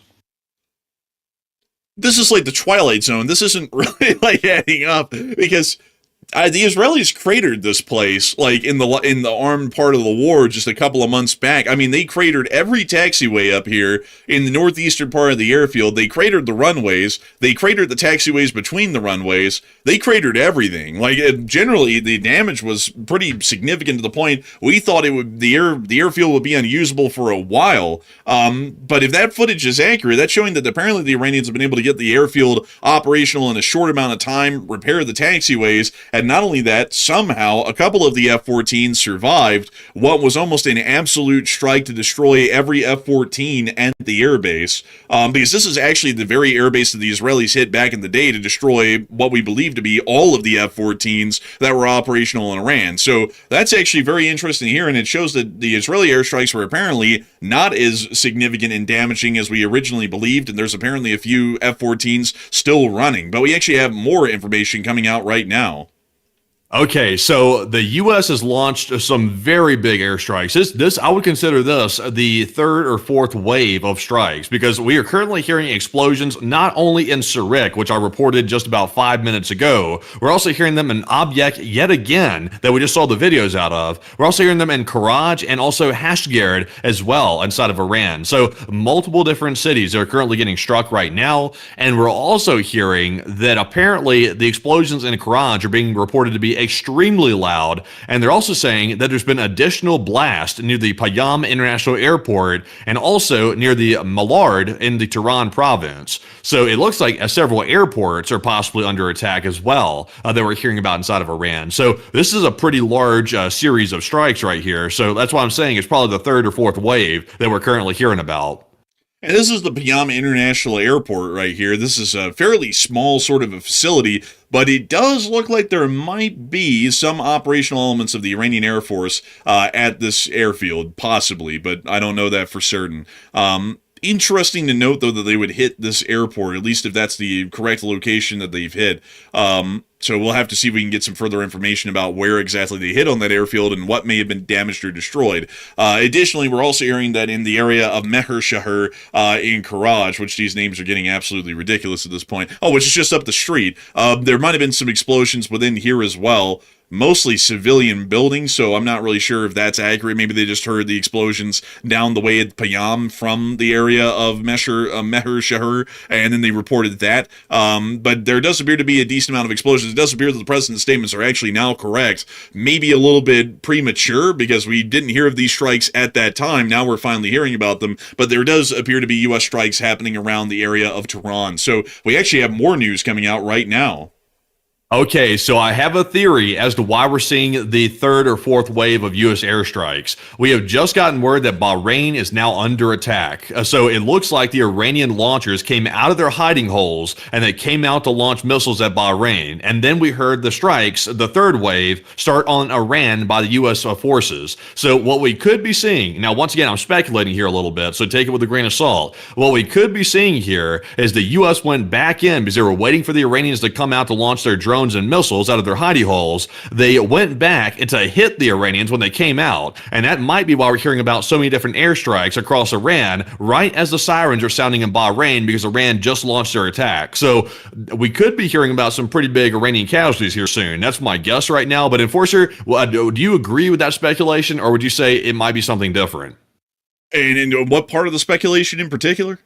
This is like the Twilight Zone. This isn't really like adding up, because the Israelis cratered this place, like in the armed part of the war just a couple of months back. I mean, they cratered every taxiway up here in the northeastern part of the airfield. They cratered the runways. They cratered the taxiways between the runways. They cratered everything. Like, generally, the damage was pretty significant to the point we thought the airfield would be unusable for a while. But if that footage is accurate, that's showing that apparently the Iranians have been able to get the airfield operational in a short amount of time, repair the taxiways. And not only that, somehow a couple of the F-14s survived what was almost an absolute strike to destroy every F-14 at the airbase. Because this is actually the very airbase that the Israelis hit back in the day to destroy what we believe to be all of the F-14s that were operational in Iran. So that's actually very interesting here, and it shows that the Israeli airstrikes were apparently not as significant and damaging as we originally believed, and there's apparently a few F-14s still running. But we actually have more information coming out right now. Okay, so the U.S. has launched some very big airstrikes. This I would consider this the 3rd or 4th wave of strikes, because we are currently hearing explosions not only in Sirik, which I reported just about 5 minutes ago. We're also hearing them in Abyek yet again, that we just saw the videos out of. We're also hearing them in Karaj and also Hashgard as well inside of Iran. So multiple different cities are currently getting struck right now, and we're also hearing that apparently the explosions in Karaj are being reported to be extremely loud, and they're also saying that there's been additional blast near the Payam International Airport and also near the Malard in the Tehran province. So it looks like several airports are possibly under attack as well that we're hearing about inside of Iran. So this is a pretty large series of strikes right here. So that's why I'm saying it's probably the 3rd or 4th wave that we're currently hearing about. And this is the Payam International Airport right here. This is a fairly small sort of a facility, but it does look like there might be some operational elements of the Iranian Air Force at this airfield, possibly, but I don't know that for certain. Interesting to note, though, that they would hit this airport, at least if that's the correct location that they've hit. So we'll have to see if we can get some further information about where exactly they hit on that airfield and what may have been damaged or destroyed. Additionally, we're also hearing that in the area of Meher Shahar in Karaj, which these names are getting absolutely ridiculous at this point. Oh, which is just up the street. There might have been some explosions within here as well. mostly civilian buildings, so I'm not really sure if that's accurate. Maybe they just heard the explosions down the way at Payam from the area of Meher Shahar, and then they reported that. But there does appear to be a decent amount of explosions. It does appear that the president's statements are actually now correct. Maybe a little bit premature, because we didn't hear of these strikes at that time. Now we're finally hearing about them, but there does appear to be U.S. strikes happening around the area of Tehran. So we actually have more news coming out right now. Okay, so I have a theory as to why we're seeing the third or fourth wave of U.S. airstrikes. We have just gotten word that Bahrain is now under attack. So it looks like the Iranian launchers came out of their hiding holes and they came out to launch missiles at Bahrain. And then we heard the strikes, the third wave, start on Iran by the U.S. forces. So what we could be seeing, now once again, I'm speculating here a little bit, so take it with a grain of salt. What we could be seeing here is the U.S. went back in because they were waiting for the Iranians to come out to launch their drones and missiles out of their hidey holes. They went back to hit the Iranians when they came out, and that might be why we're hearing about so many different airstrikes across Iran right as the sirens are sounding in Bahrain, because Iran just launched their attack. So we could be hearing about some pretty big Iranian casualties here soon. That's my guess right now. But Enforcer, do you agree with that speculation, or would you say it might be something different? And what part of the speculation in particular?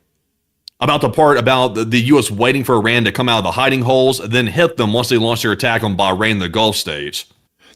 About the part about the U.S. waiting for Iran to come out of the hiding holes, then hit them once they launch their attack on Bahrain and the Gulf states.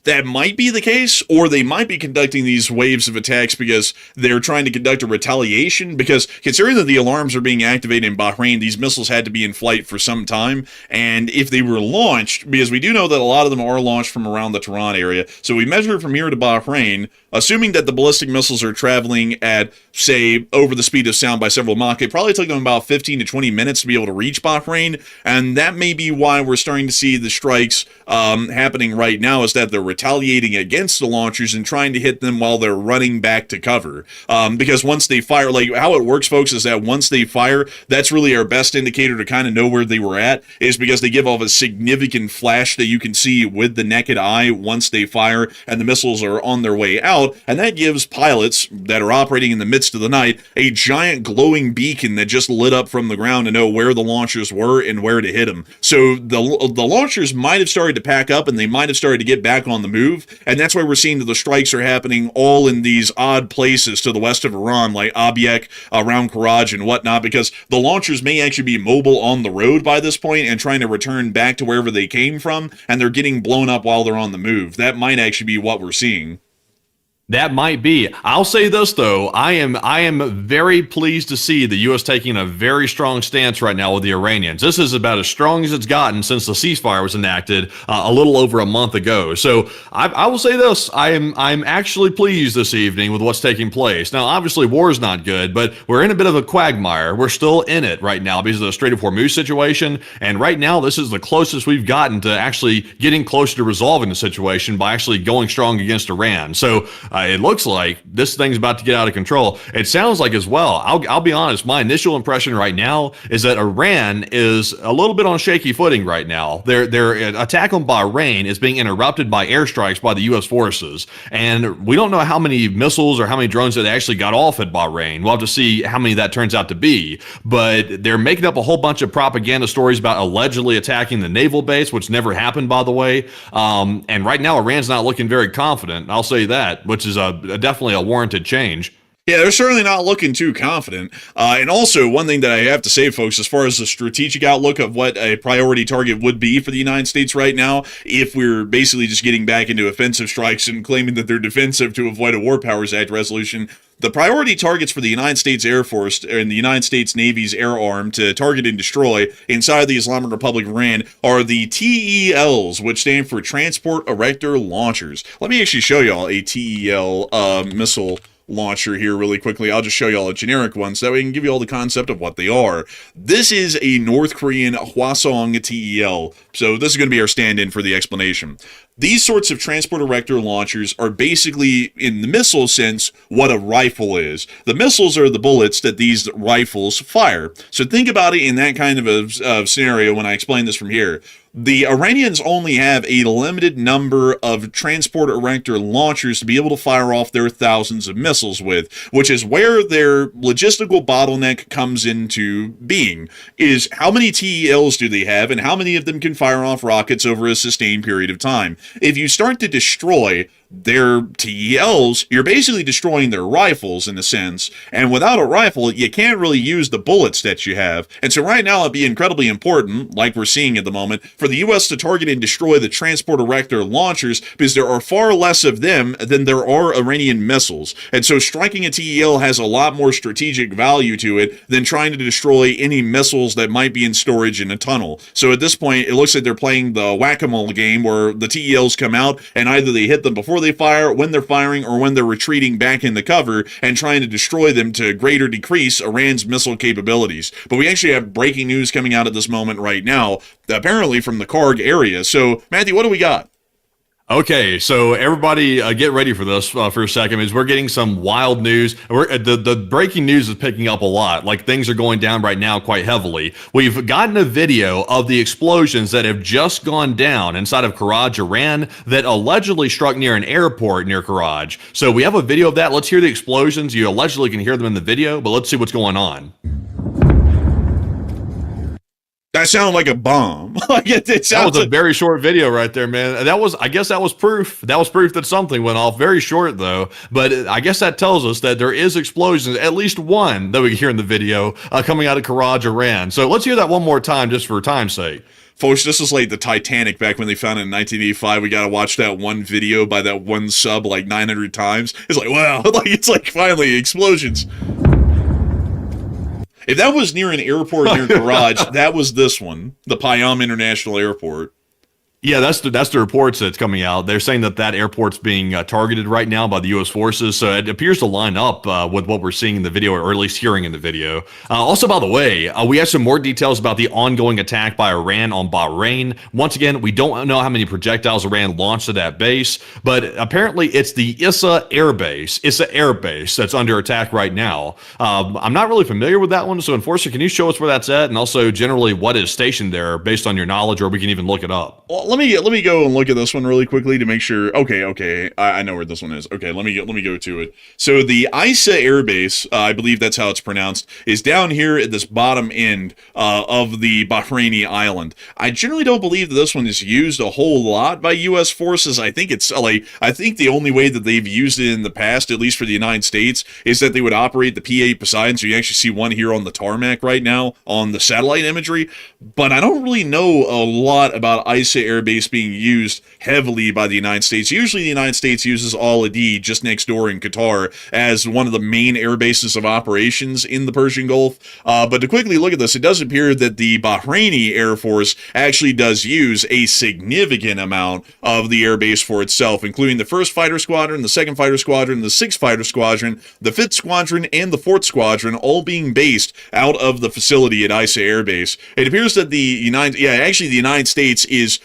That might be the case, or they might be conducting these waves of attacks because they're trying to conduct a retaliation, because considering that the alarms are being activated in Bahrain, these missiles had to be in flight for some time, and if they were launched, because we do know that a lot of them are launched from around the Tehran area, so we measure from here to Bahrain, assuming that the ballistic missiles are traveling at, say, over the speed of sound by several Mach, it probably took them about 15 to 20 minutes to be able to reach Bahrain, and that may be why we're starting to see the strikes happening right now, is that they're retaliating against the launchers and trying to hit them while they're running back to cover. Because once they fire, like how it works, folks, is that once they fire, that's really our best indicator to kind of know where they were at, is because they give off a significant flash that you can see with the naked eye once they fire and the missiles are on their way out, and that gives pilots that are operating in the midst of the night a giant glowing beacon that just lit up from the ground to know where the launchers were and where to hit them. So the launchers might have started to pack up, and they might have started to get back on the move, and that's why we're seeing that the strikes are happening all in these odd places to the west of Iran, like Abiyak, around Karaj and whatnot, because the launchers may actually be mobile on the road by this point and trying to return back to wherever they came from, and they're getting blown up while they're on the move. That might actually be what we're seeing. That might be. I'll say this though, I am very pleased to see the U.S. taking a very strong stance right now with the Iranians. This is about as strong as it's gotten since the ceasefire was enacted a little over a month ago. So I will say this: I'm actually pleased this evening with what's taking place. Now, obviously, war is not good, but we're in a bit of a quagmire. We're still in it right now because of the Strait of Hormuz situation, and right now this is the closest we've gotten to actually getting closer to resolving the situation by actually going strong against Iran. So. It looks like this thing's about to get out of control. It sounds like as well. I'll be honest. My initial impression right now is that Iran is a little bit on shaky footing right now. Their attack on Bahrain is being interrupted by airstrikes by the U.S. forces, and we don't know how many missiles or how many drones that actually got off at Bahrain. We'll have to see how many that turns out to be. But they're making up a whole bunch of propaganda stories about allegedly attacking the naval base, which never happened, by the way. And right now, Iran's not looking very confident. I'll say that, which is definitely a warranted change. Yeah, they're certainly not looking too confident. And also, one thing that I have to say, folks, as far as the strategic outlook of what a priority target would be for the United States right now, if we're basically just getting back into offensive strikes and claiming that they're defensive to avoid a War Powers Act resolution, the priority targets for the United States Air Force and the United States Navy's air arm to target and destroy inside the Islamic Republic of Iran are the TELs, which stand for Transport Erector Launchers. Let me actually show y'all a TEL missile launcher here really quickly. I'll just show y'all a generic one so that we can give you all the concept of what they are. This is a North Korean Hwasong TEL, so this is going to be our stand-in for the explanation. These sorts of transport erector launchers are basically, in the missile sense, what a rifle is. The missiles are the bullets that these rifles fire. So think about it in that kind of a scenario when I explain this from here. the Iranians only have a limited number of transport erector launchers to be able to fire off their thousands of missiles with, which is where their logistical bottleneck comes into being, is how many TELs do they have and how many of them can fire off rockets over a sustained period of time. If you start to destroy their TELs, you're basically destroying their rifles in a sense, and without a rifle, you can't really use the bullets that you have. And so right now it'd be incredibly important, like we're seeing at the moment, for the US to target and destroy the transport erector launchers, because there are far less of them than there are Iranian missiles. And so striking a TEL has a lot more strategic value to it than trying to destroy any missiles that might be in storage in a tunnel. So at this point, it looks like they're playing the whack-a-mole game where the TELs come out and either they hit them before they fire, when they're firing, or when they're retreating back in the cover and trying to destroy them to greater decrease Iran's missile capabilities. But we actually have breaking news coming out at this moment right now, apparently from the Karg area. So, Matthew, what do we got? Okay, so everybody get ready for this for a second, because we're getting some wild news. The breaking news is picking up a lot. Like, things are going down right now quite heavily. We've gotten a video of the explosions that have just gone down inside of Karaj, Iran, that allegedly struck near an airport near Karaj. So we have a video of that. Let's hear the explosions. You allegedly can hear them in the video, but let's see what's going on. That sounded like a bomb. It that was a very short video right there, man. I guess that was proof. That was proof that something went off. Very short, though. But I guess that tells us that there is explosions, at least one that we can hear in the video, coming out of Karaj, Iran. So let's hear that one more time, just for time's sake. Folks, this is like the Titanic back when they found it in 1985. We got to watch that one video by that one sub like 900 times. It's like, wow. It's like finally explosions. If that was near an airport near Karaj, that was this one, the Payam International Airport. Yeah, that's the reports that's coming out. They're saying that airport's being targeted right now by the U.S. forces, so it appears to line up with what we're seeing in the video, or at least hearing in the video. Also, by the way, we have some more details about the ongoing attack by Iran on Bahrain. Once again, we don't know how many projectiles Iran launched at that base, but apparently it's the Issa Air Base that's under attack right now. I'm not really familiar with that one, so Enforcer, can you show us where that's at, and also generally what is stationed there based on your knowledge, or we can even look it up? Well, let me go and look at this one really quickly to make sure. Okay, I know where this one is. Okay, let me go to it. So the Issa Air Base, I believe that's how it's pronounced, is down here at this bottom end of the Bahraini island. I generally don't believe that this one is used a whole lot by U.S. forces. I think I think the only way that they've used it in the past, at least for the United States, is that they would operate the P-8 Poseidon. So you actually see one here on the tarmac right now on the satellite imagery. But I don't really know a lot about Issa Air Base being used heavily by the United States. Usually the United States uses Al Udeid just next door in Qatar as one of the main air bases of operations in the Persian Gulf. But to quickly look at this, it does appear that the Bahraini Air Force actually does use a significant amount of the air base for itself, including the 1st Fighter Squadron, the 2nd Fighter Squadron, the 6th Fighter Squadron, the 5th Squadron, and the 4th Squadron, all being based out of the facility at Issa Air Base. It appears that the United States is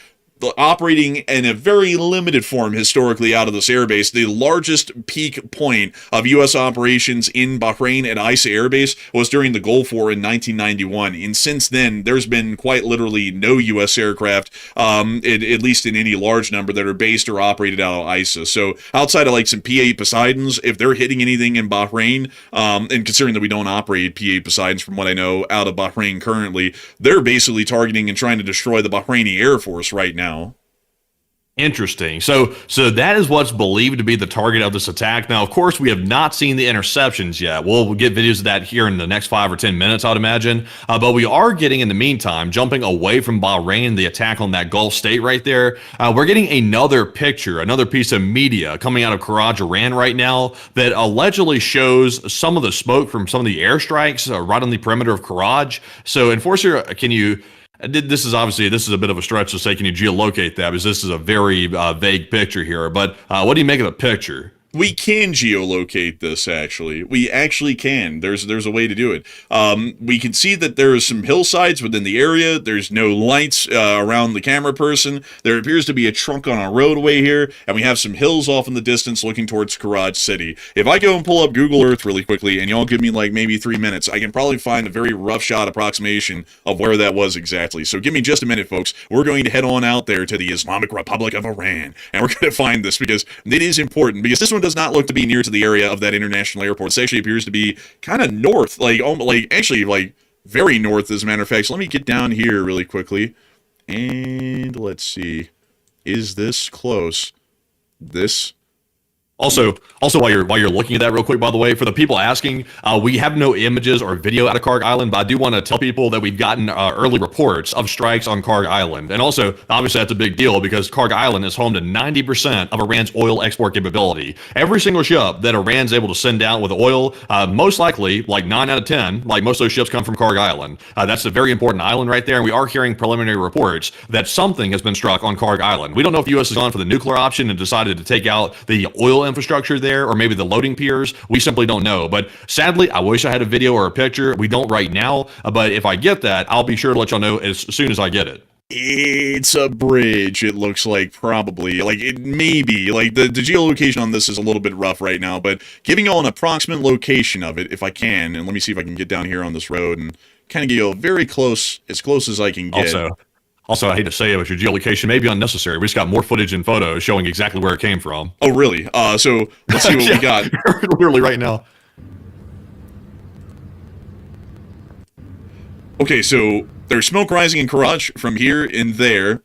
operating in a very limited form historically out of this airbase. The largest peak point of U.S. operations in Bahrain at Issa Air Base was during the Gulf War in 1991. And since then, there's been quite literally no U.S. aircraft, at least in any large number, that are based or operated out of Issa. So outside of like some P-8 Poseidons, if they're hitting anything in Bahrain, and considering that we don't operate P-8 Poseidons from what I know out of Bahrain currently, they're basically targeting and trying to destroy the Bahraini Air Force right now. Interesting. So that is what's believed to be the target of this attack. Now, of course, we have not seen the interceptions yet. We'll get videos of that here in the next 5 or 10 minutes, I'd imagine. But we are getting, in the meantime, jumping away from Bahrain, the attack on that Gulf state right there. We're getting another picture, another piece of media coming out of Karaj, Iran right now that allegedly shows some of the smoke from some of the airstrikes right on the perimeter of Karaj. So, Enforcer, can you... This is a bit of a stretch to say, can you geolocate that? Because this is a very vague picture here. But what do you make of the picture? We can geolocate this, actually. We actually can. There's a way to do it. We can see that there are some hillsides within the area. There's no lights around the camera person. There appears to be a trunk on a roadway here, and we have some hills off in the distance looking towards Karaj City. If I go and pull up Google Earth really quickly, and y'all give me like maybe 3 minutes, I can probably find a very rough shot approximation of where that was exactly. So give me just a minute, folks. We're going to head on out there to the Islamic Republic of Iran, and we're going to find this because it is important, because this one does not look to be near to the area of that international airport. This actually appears to be kind of north, like actually like very north, as a matter of fact. So let me get down here really quickly, and let's see, is this close? This. Also, while you're looking at that real quick, by the way, for the people asking, we have no images or video out of Karg Island, but I do want to tell people that we've gotten early reports of strikes on Karg Island. And also, obviously, that's a big deal because Karg Island is home to 90% of Iran's oil export capability. Every single ship that Iran's able to send down with oil, most likely, like 9 out of 10, like most of those ships come from Karg Island. That's a very important island right there, and we are hearing preliminary reports that something has been struck on Karg Island. We don't know if the U.S. has gone for the nuclear option and decided to take out the oil infrastructure there, or maybe the loading piers. We simply don't know. But sadly, I wish I had a video or a picture. We don't right now, but if I get that, I'll be sure to let y'all know as soon as I get it. It's a bridge, it looks like, probably. Like, it may be. Like, the geolocation on this is a little bit rough right now, but giving y'all an approximate location of it, if I can, and let me see if I can get down here on this road and kind of get you very close, as close as I can get. Also, I hate to say it, but your geolocation may be unnecessary. We just got more footage and photos showing exactly where it came from. Oh, really? So let's see what we got. Literally right now. Okay, so there's smoke rising in Karaj from here and there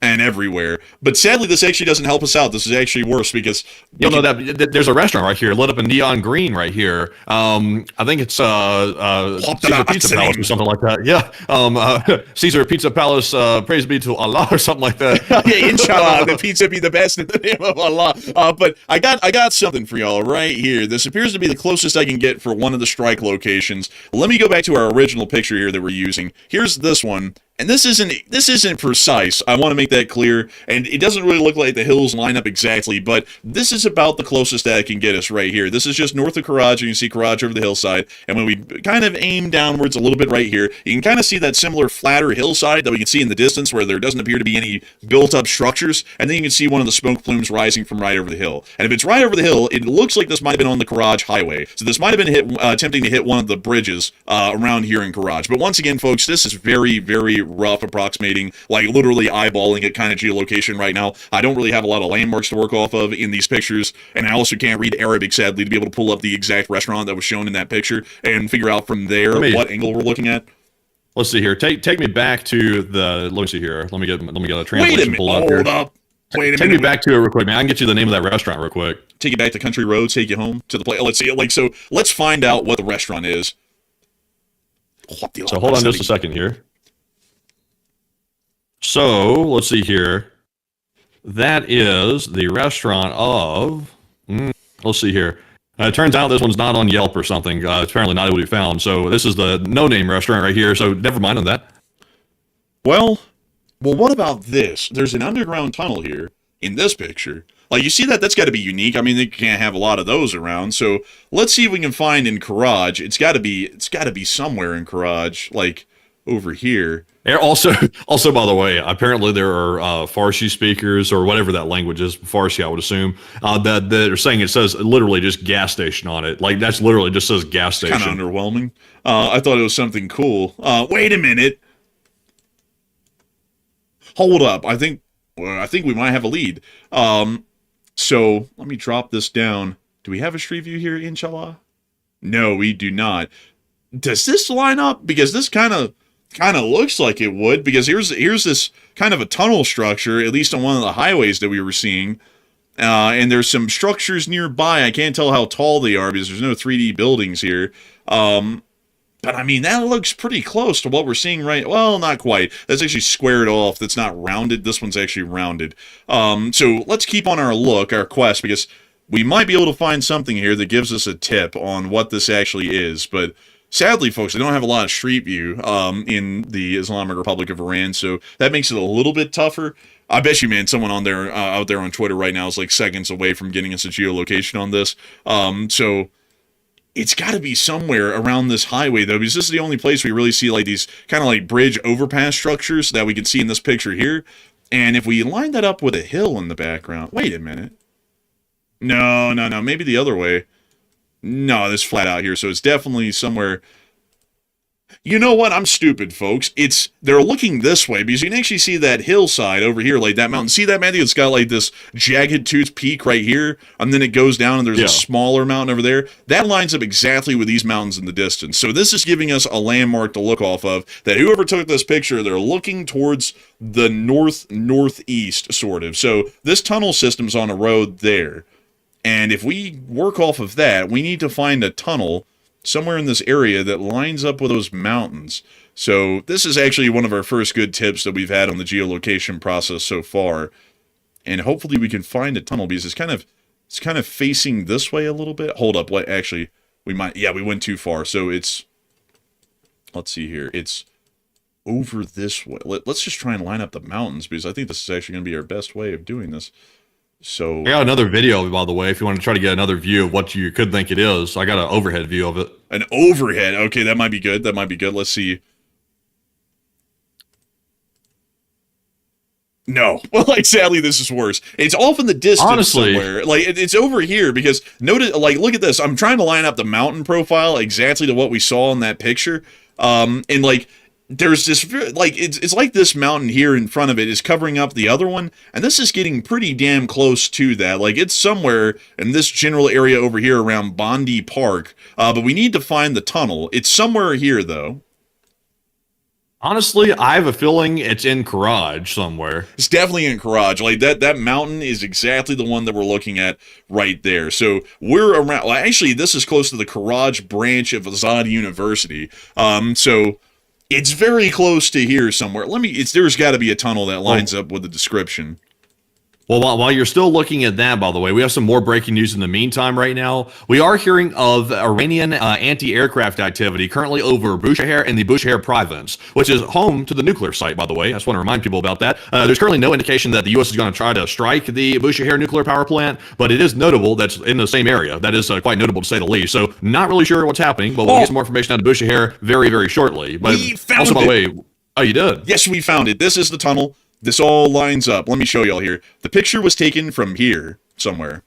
and everywhere. But sadly, this actually doesn't help us out. This is actually worse because you'll know that there's a restaurant right here, lit up in neon green right here. I think it's Caesar Pizza Palace or something like that. Yeah, Caesar Pizza Palace. Praise be to Allah or something like that. Yeah, inshallah, the pizza be the best in the name of Allah. But I got something for y'all right here. This appears to be the closest I can get for one of the strike locations. Let me go back to our original picture here that we're using. Here's this one. And this isn't precise. I want to make that clear. And it doesn't really look like the hills line up exactly, but this is about the closest that it can get us right here. This is just north of Karaj, and you can see Karaj over the hillside. And when we kind of aim downwards a little bit right here, you can kind of see that similar flatter hillside that we can see in the distance where there doesn't appear to be any built-up structures. And then you can see one of the smoke plumes rising from right over the hill. And if it's right over the hill, it looks like this might have been on the Karaj highway. So this might have been attempting to hit one of the bridges around here in Karaj. But once again, folks, this is very, very rough approximating, like literally eyeballing it kind of geolocation right now. I don't really have a lot of landmarks to work off of in these pictures, and I also can't read Arabic, sadly, to be able to pull up the exact restaurant that was shown in that picture and figure out from there what angle we're looking at. Let's see here. Take me back to the. Let me see here. Let me get a translation pulled up here. Hold up. Wait a minute. Take me back to it real quick, man. I can get you the name of that restaurant real quick. Take you back to country roads. Take you home to the place. Let's see. So let's find out what the restaurant is. So hold on just a second here. So, let's see here. That is the restaurant of... let's see here. It turns out this one's not on Yelp or something. It's apparently not able to be found. So, this is the no-name restaurant right here. So, never mind on that. Well, what about this? There's an underground tunnel here in this picture. Like, you see that? That's got to be unique. I mean, they can't have a lot of those around. So, let's see if we can find in Karaj. It's got to be somewhere in Karaj, like over here. Also, by the way, apparently there are Farsi speakers or whatever that language is, Farsi, I would assume, that are saying it says literally just gas station on it. Like, that's literally just says gas station. Kind of underwhelming. I thought it was something cool. Wait a minute. Hold up. I think we might have a lead. So let me drop this down. Do we have a street view here, inshallah? No, we do not. Does this line up? Because this kind of looks like it would, because here's this kind of a tunnel structure, at least on one of the highways that we were seeing. And there's some structures nearby. I can't tell how tall they are because there's no 3D buildings here. But I mean, that looks pretty close to what we're seeing right. Well, not quite. That's actually squared off. That's not rounded. This one's actually rounded. So let's keep on our quest, because we might be able to find something here that gives us a tip on what this actually is. But sadly, folks, I don't have a lot of street view in the Islamic Republic of Iran, so that makes it a little bit tougher. I bet you, man, someone on there out there on Twitter right now is like seconds away from getting us a geolocation on this. So it's got to be somewhere around this highway, though, because this is the only place we really see like these kind of like bridge overpass structures that we can see in this picture here. And if we line that up with a hill in the background, wait a minute. No, maybe the other way. No, this flat out here, so it's definitely somewhere. You know what? I'm stupid, folks. They're looking this way because you can actually see that hillside over here, like that mountain. See that, Matthew? It's got like this jagged tooth peak right here, and then it goes down, and there's a smaller mountain over there. That lines up exactly with these mountains in the distance. So this is giving us a landmark to look off of, that whoever took this picture, they're looking towards the northeast, sort of. So this tunnel system's on a road there. And if we work off of that, we need to find a tunnel somewhere in this area that lines up with those mountains. So this is actually one of our first good tips that we've had on the geolocation process so far. And hopefully we can find a tunnel because it's kind of facing this way a little bit. Hold up, actually, we went too far. So let's see here. It's over this way. Let's just try and line up the mountains because I think this is actually going to be our best way of doing this. So I got another video, by the way, if you want to try to get another view of what you could think it is. I got an overhead view of it. An overhead? Okay, that might be good. Let's see. No. Well, like, sadly, this is worse. It's off in the distance somewhere. Like, it's over here because, notice, like, look at this. I'm trying to line up the mountain profile exactly to what we saw in that picture. And, like, there's this, like, it's like this mountain here in front of it is covering up the other one, and this is getting pretty damn close to that. Like, it's somewhere in this general area over here around Bondi Park, but we need to find the tunnel. It's somewhere here, though. Honestly, I have a feeling it's in Karaj somewhere. It's definitely in Karaj. Like, that mountain is exactly the one that we're looking at right there. So we're around, well, actually, this is close to the Karaj branch of Azad University. So it's very close to here somewhere. There's got to be a tunnel that lines up with the description. Well, while you're still looking at that, by the way, we have some more breaking news in the meantime right now. We are hearing of Iranian anti-aircraft activity currently over Bushehr in the Bushehr province, which is home to the nuclear site, by the way. I just want to remind people about that. There's currently no indication that the U.S. is going to try to strike the Bushehr nuclear power plant, but it is notable that's in the same area. That is quite notable to say the least. So not really sure what's happening, but we'll get some more information out of Bushehr very, very shortly. But we found also, by the it. way, oh, you did? Yes, we found it. This is the tunnel. This all lines up. Let me show y'all here. The picture was taken from here somewhere.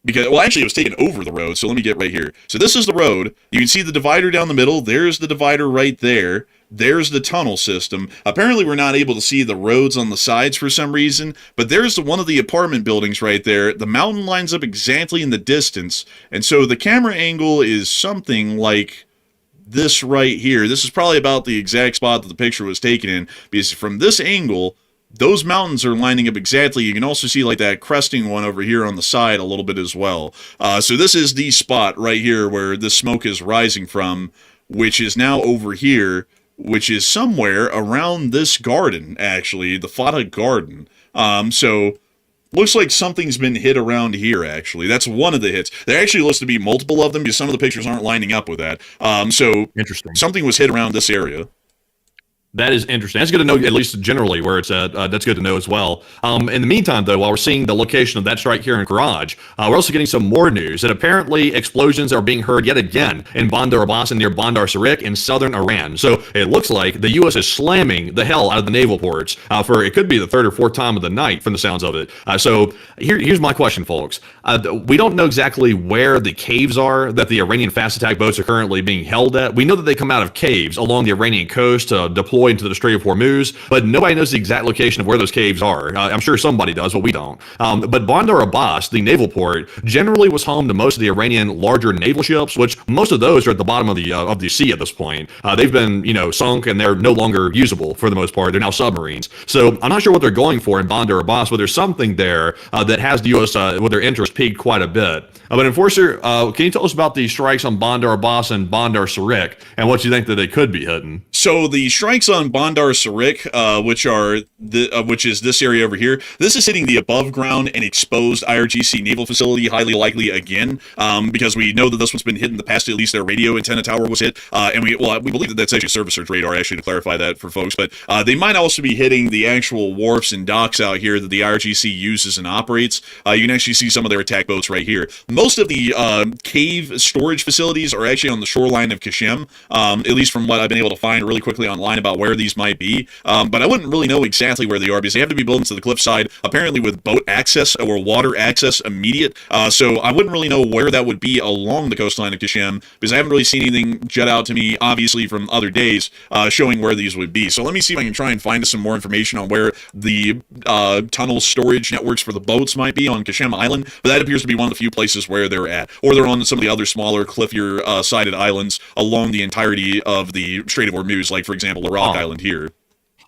Because, well, actually, it was taken over the road, so let me get right here. So this is the road. You can see the divider down the middle. There's the divider right there. There's the tunnel system. Apparently, we're not able to see the roads on the sides for some reason, but there's one of the apartment buildings right there. The mountain lines up exactly in the distance, and so the camera angle is something like this right here. This is probably about the exact spot that the picture was taken in, because from this angle, those mountains are lining up exactly. You can also see like that cresting one over here on the side a little bit as well. So this is the spot right here where the smoke is rising from, which is now over here, which is somewhere around this garden, actually, the Fata Garden. So looks like something's been hit around here, actually. That's one of the hits. There actually looks to be multiple of them because some of the pictures aren't lining up with that. So interesting. Something was hit around this area. That is interesting. That's good to know, at least generally where it's at. That's good to know as well. In the meantime, though, while we're seeing the location of that strike here in Karaj, we're also getting some more news that apparently explosions are being heard yet again in Bandar Abbas and near Bandar Sarik in southern Iran. So it looks like the U.S. is slamming the hell out of the naval ports for it could be the third or fourth time of the night from the sounds of it. So here's my question, folks. We don't know exactly where the caves are that the Iranian fast attack boats are currently being held at. We know that they come out of caves along the Iranian coast to deploy into the Strait of Hormuz, but nobody knows the exact location of where those caves are. I'm sure somebody does, but we don't. But Bandar Abbas, the naval port, generally was home to most of the Iranian larger naval ships, which most of those are at the bottom of the sea at this point. They've been, sunk and they're no longer usable for the most part. They're now submarines. So I'm not sure what they're going for in Bandar Abbas, but there's something there that has the U.S. With their interest peaked quite a bit. But Enforcer, can you tell us about the strikes on Bandar Abbas and Bandar Sarik and what you think that they could be hitting? So the strikes on Bandar Sarik, which is this area over here, this is hitting the above ground and exposed IRGC naval facility, highly likely again, because we know that this one's been hit in the past. At least their radio antenna tower was hit, and we believe that that's actually a surface search radar. Actually, to clarify that for folks, but they might also be hitting the actual wharfs and docks out here that the IRGC uses and operates. You can actually see some of their attack boats right here. Most of the cave storage facilities are actually on the shoreline of Kashem, at least from what I've been able to find really quickly online about where these might be. But I wouldn't really know exactly where they are because they have to be built into the cliffside, apparently with boat access or water access immediate. So I wouldn't really know where that would be along the coastline of Kashem because I haven't really seen anything jet out to me, obviously, from other days showing where these would be. So let me see if I can try and find some more information on where the tunnel storage networks for the boats might be on Kashem Island, but that appears to be one of the few places where they're at. Or they're on some of the other smaller, cliffier sided islands along the entirety of the Strait of Hormuz, like, for example, Rock Island here.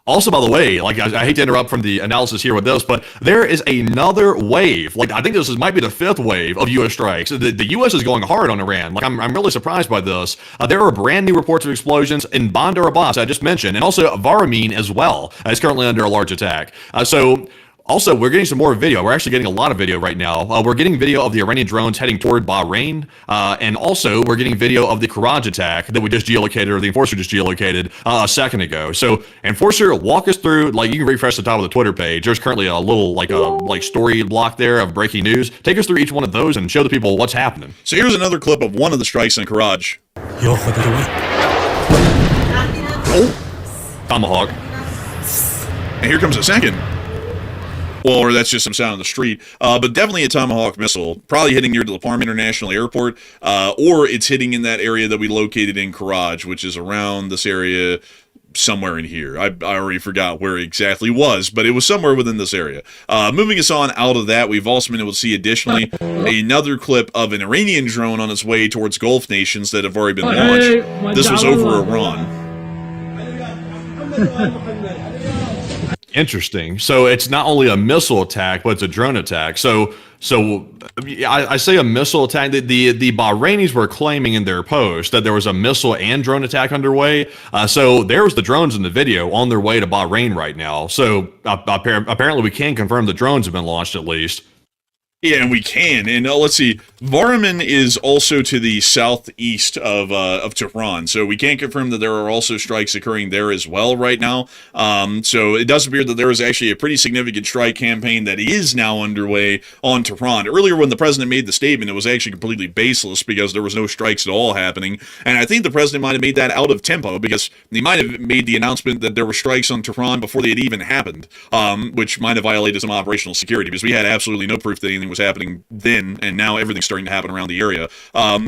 Also, by the way, like I hate to interrupt from the analysis here with this, but there is another wave. Like I think this might be the fifth wave of U.S. strikes. The U.S. is going hard on Iran. Like I'm really surprised by this. There are brand new reports of explosions in Bandar Abbas, I just mentioned, and also Varamin as well. It's currently under a large attack. Also, we're getting some more video. We're actually getting a lot of video right now. We're getting video of the Iranian drones heading toward Bahrain. And also, we're getting video of the Karaj attack that we just geolocated, or the Enforcer just geolocated a second ago. So, Enforcer, walk us through, like, you can refresh the top of the Twitter page. There's currently a little, story block there of breaking news. Take us through each one of those and show the people what's happening. So here's another clip of one of the strikes in Karaj. Oh, Tomahawk. And here comes a second. Well, or that's just some sound on the street, but definitely a Tomahawk missile, probably hitting near the La Palma International Airport, or it's hitting in that area that we located in Karaj, which is around this area somewhere in here. I already forgot where it exactly was, but it was somewhere within this area. Moving us on out of that, we've also been able to see additionally another clip of an Iranian drone on its way towards Gulf nations that have already been launched. This was over Iran. Interesting. So it's not only a missile attack, but it's a drone attack. So I say a missile attack. The Bahrainis were claiming in their post that there was a missile and drone attack underway. So there's the drones in the video on their way to Bahrain right now. So apparently we can confirm the drones have been launched at least. Yeah, and we can. And let's see, Varamin is also to the southeast of Tehran, so we can confirm that there are also strikes occurring there as well right now. So it does appear that there is actually a pretty significant strike campaign that is now underway on Tehran. Earlier, when the president made the statement, it was actually completely baseless because there was no strikes at all happening. And I think the president might have made that out of tempo because he might have made the announcement that there were strikes on Tehran before they had even happened, which might have violated some operational security because we had absolutely no proof that anything was happening then, and now everything's starting to happen around the area.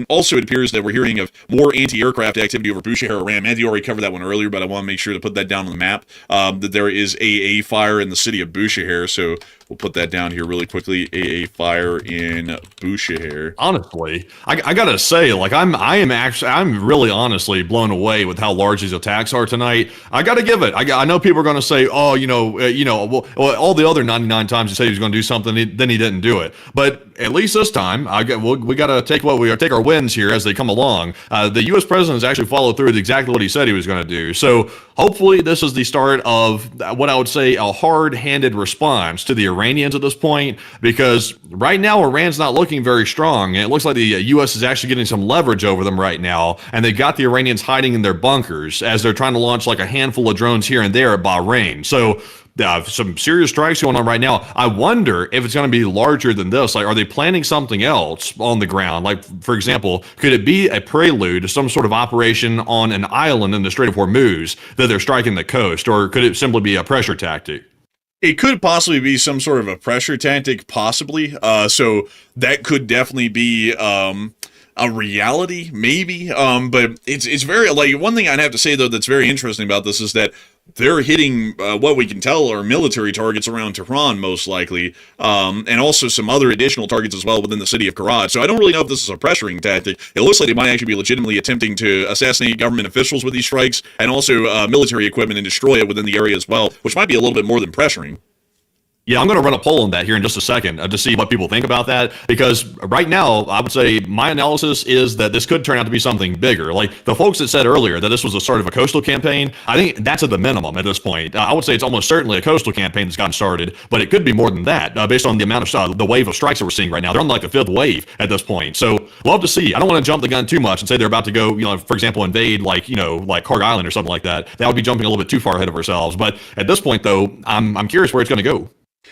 Also, it appears that we're hearing of more anti-aircraft activity over Bushehr, Iran. Matthew already covered that one earlier, but I want to make sure to put that down on the map, that there is AA fire in the city of Bushehr, so we'll put that down here really quickly. AA fire in Bushehr. Honestly, I gotta say, like I'm really honestly blown away with how large these attacks are tonight. I gotta give it. I know people are gonna say, oh, well, all the other 99 times he said he was gonna do something, then he didn't do it. But at least this time, we gotta take our wins here as they come along. The U.S. president has actually followed through with exactly what he said he was gonna do. So hopefully, this is the start of what I would say a hard-handed response to the Iranians at this point, because right now Iran's not looking very strong, and it looks like the U.S. is actually getting some leverage over them right now, and they got the Iranians hiding in their bunkers as they're trying to launch like a handful of drones here and there at Bahrain. So some serious strikes going on right now. I wonder if it's going to be larger than this. Like, are they planning something else on the ground? Like, for example, could it be a prelude to some sort of operation on an island in the Strait of Hormuz that they're striking the coast, or could it simply be a pressure tactic? It could possibly be some sort of a pressure tactic, possibly. So that could definitely be a reality, maybe. But it's very, like, one thing I'd have to say, though, that's very interesting about this is that they're hitting what we can tell are military targets around Tehran, most likely, and also some other additional targets as well within the city of Karaj. So I don't really know if this is a pressuring tactic. It looks like they might actually be legitimately attempting to assassinate government officials with these strikes, and also military equipment and destroy it within the area as well, which might be a little bit more than pressuring. Yeah, I'm going to run a poll on that here in just a second to see what people think about that. Because right now, I would say my analysis is that this could turn out to be something bigger. Like the folks that said earlier that this was a sort of a coastal campaign, I think that's at the minimum at this point. I would say it's almost certainly a coastal campaign that's gotten started, but it could be more than that based on the amount of the wave of strikes that we're seeing right now. They're on like the fifth wave at this point. So love to see. I don't want to jump the gun too much and say they're about to go, for example, invade like Cork Island or something like that. That would be jumping a little bit too far ahead of ourselves. But at this point, though, I'm curious where it's going to go.